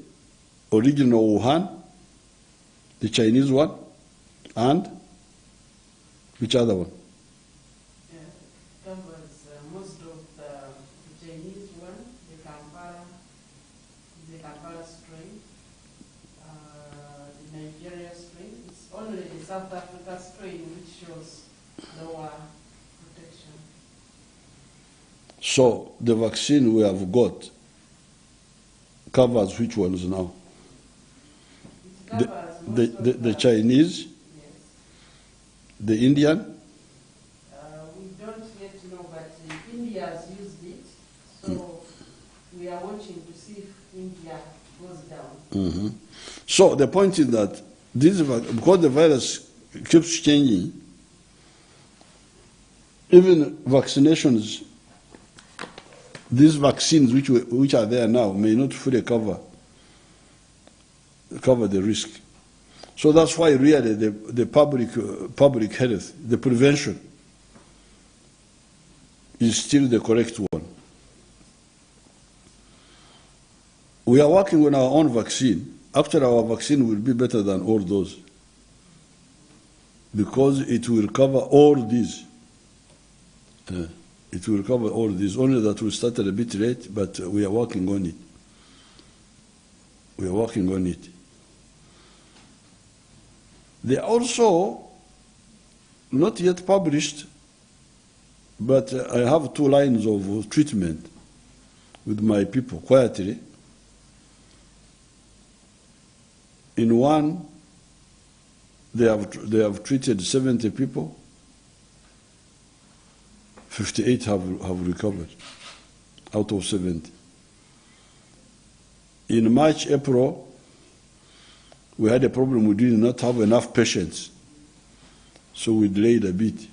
original Wuhan, the Chinese one, and which other one? Covers most of the Chinese one, the Kampala strain, the Nigeria strain. It's only the South Africa strain which shows lower protection. So the vaccine we have got covers which ones now? It covers The Chinese, yes. the Indian. We don't yet know, but India has used it, so we are watching to see if India goes down. Mm-hmm. So the point is that because the virus keeps changing, even vaccinations, these vaccines which are there now may not fully cover the risk. So that's why really the public health, the prevention, is still the correct one. We are working on our own vaccine. Actually, our vaccine will be better than all those because it will cover all these. It will cover all these, only that we started a bit late, but we are working on it. We are working on it. They are also not yet published, but I have 2 lines of treatment with my people quietly. In one, they have treated 70 people. 58 have recovered out of 70. In March, April, we had a problem. We did not have enough patients, so we delayed a bit.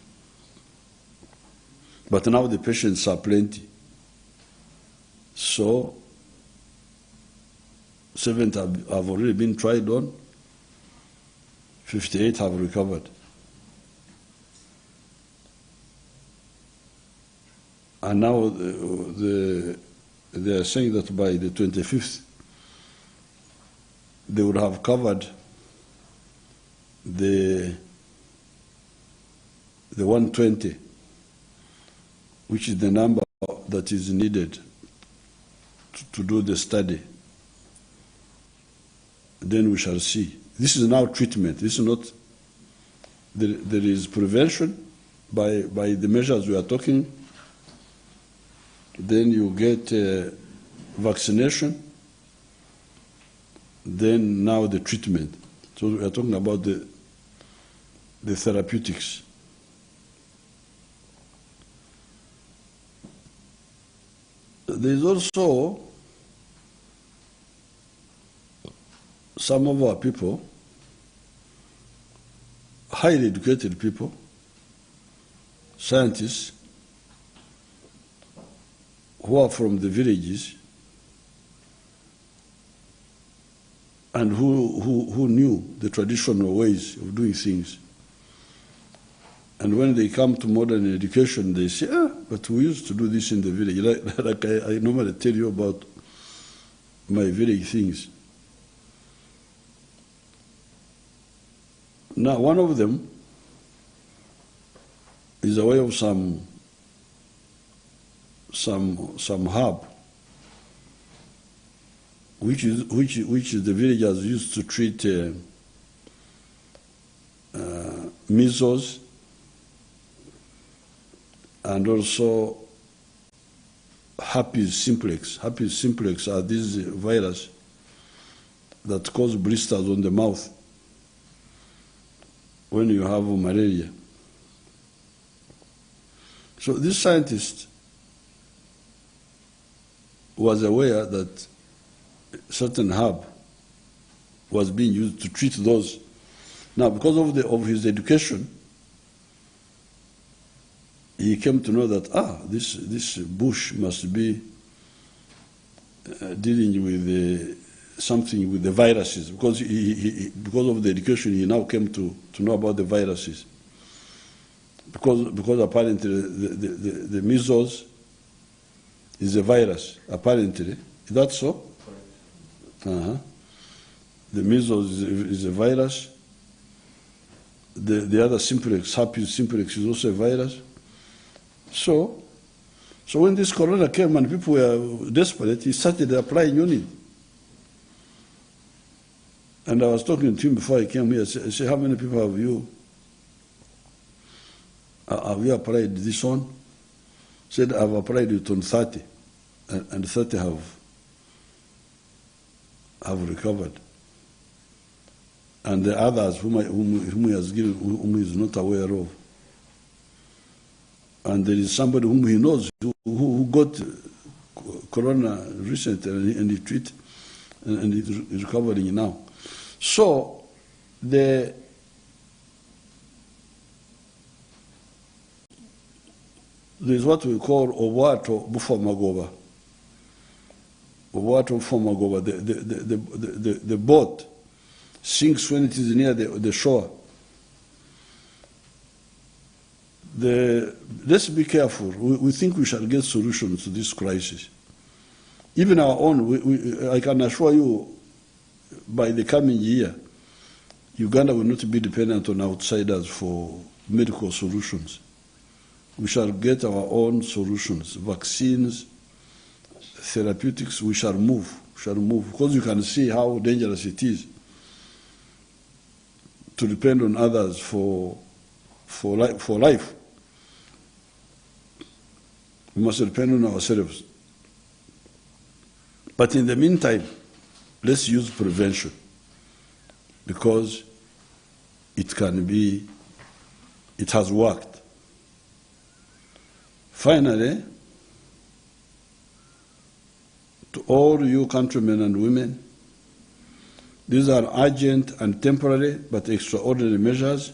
But now the patients are plenty. So 70 have already been tried on, 58 have recovered. And now they are saying that by the 25th, they would have covered the 120, which is the number that is needed to do the study. Then we shall see. This is now treatment. This is not, there is prevention by the measures we are talking. Then you get vaccination. Then now the treatment. So we are talking about the therapeutics. There is also some of our people, highly educated people, scientists, who are from the villages, and who knew the traditional ways of doing things. And when they come to modern education, they say, but we used to do this in the village. Like I normally tell you about my village things. Now, one of them is a way of some herb, which the villagers used to treat measles and also herpes simplex. Herpes simplex are these virus that cause blisters on the mouth when you have malaria. So this scientist was aware that certain herb was being used to treat those. Now, because of his education, he came to know that this bush must be dealing with something with the viruses. Because because of the education, he now came to know about the viruses. Because apparently the measles is a virus. Apparently, is that so? Correct. The measles is a virus. The other simplex, herpes simplex, is also a virus. So when this corona came and people were desperate, he started applying on it. And I was talking to him before I came here. I said, how many people have you applied this on? He said, I've applied it on 30, and 30 have recovered. And the others whom he has given, whom he is not aware of. And there is somebody whom he knows who got corona recently and he treated and is recovering now. So there's what we call Owato Bufamagoba. Owato Bufamagoba. The boat sinks when it is near the shore. Let's be careful. We think we shall get solutions to this crisis. Even our own, I can assure you, by the coming year, Uganda will not be dependent on outsiders for medical solutions. We shall get our own solutions, vaccines, therapeutics. We shall move, because you can see how dangerous it is to depend on others for life. We must depend on ourselves. But in the meantime, let's use prevention, because it has worked. Finally, to all you countrymen and women, these are urgent and temporary but extraordinary measures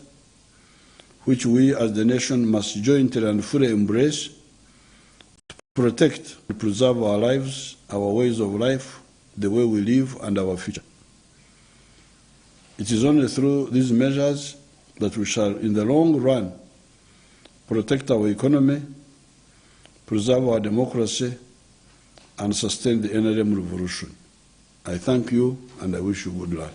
which we as the nation must jointly and fully embrace to protect and preserve our lives, our ways of life, the way we live, and our future. It is only through these measures that we shall, in the long run, protect our economy, preserve our democracy, and sustain the NRM revolution. I thank you, and I wish you good luck.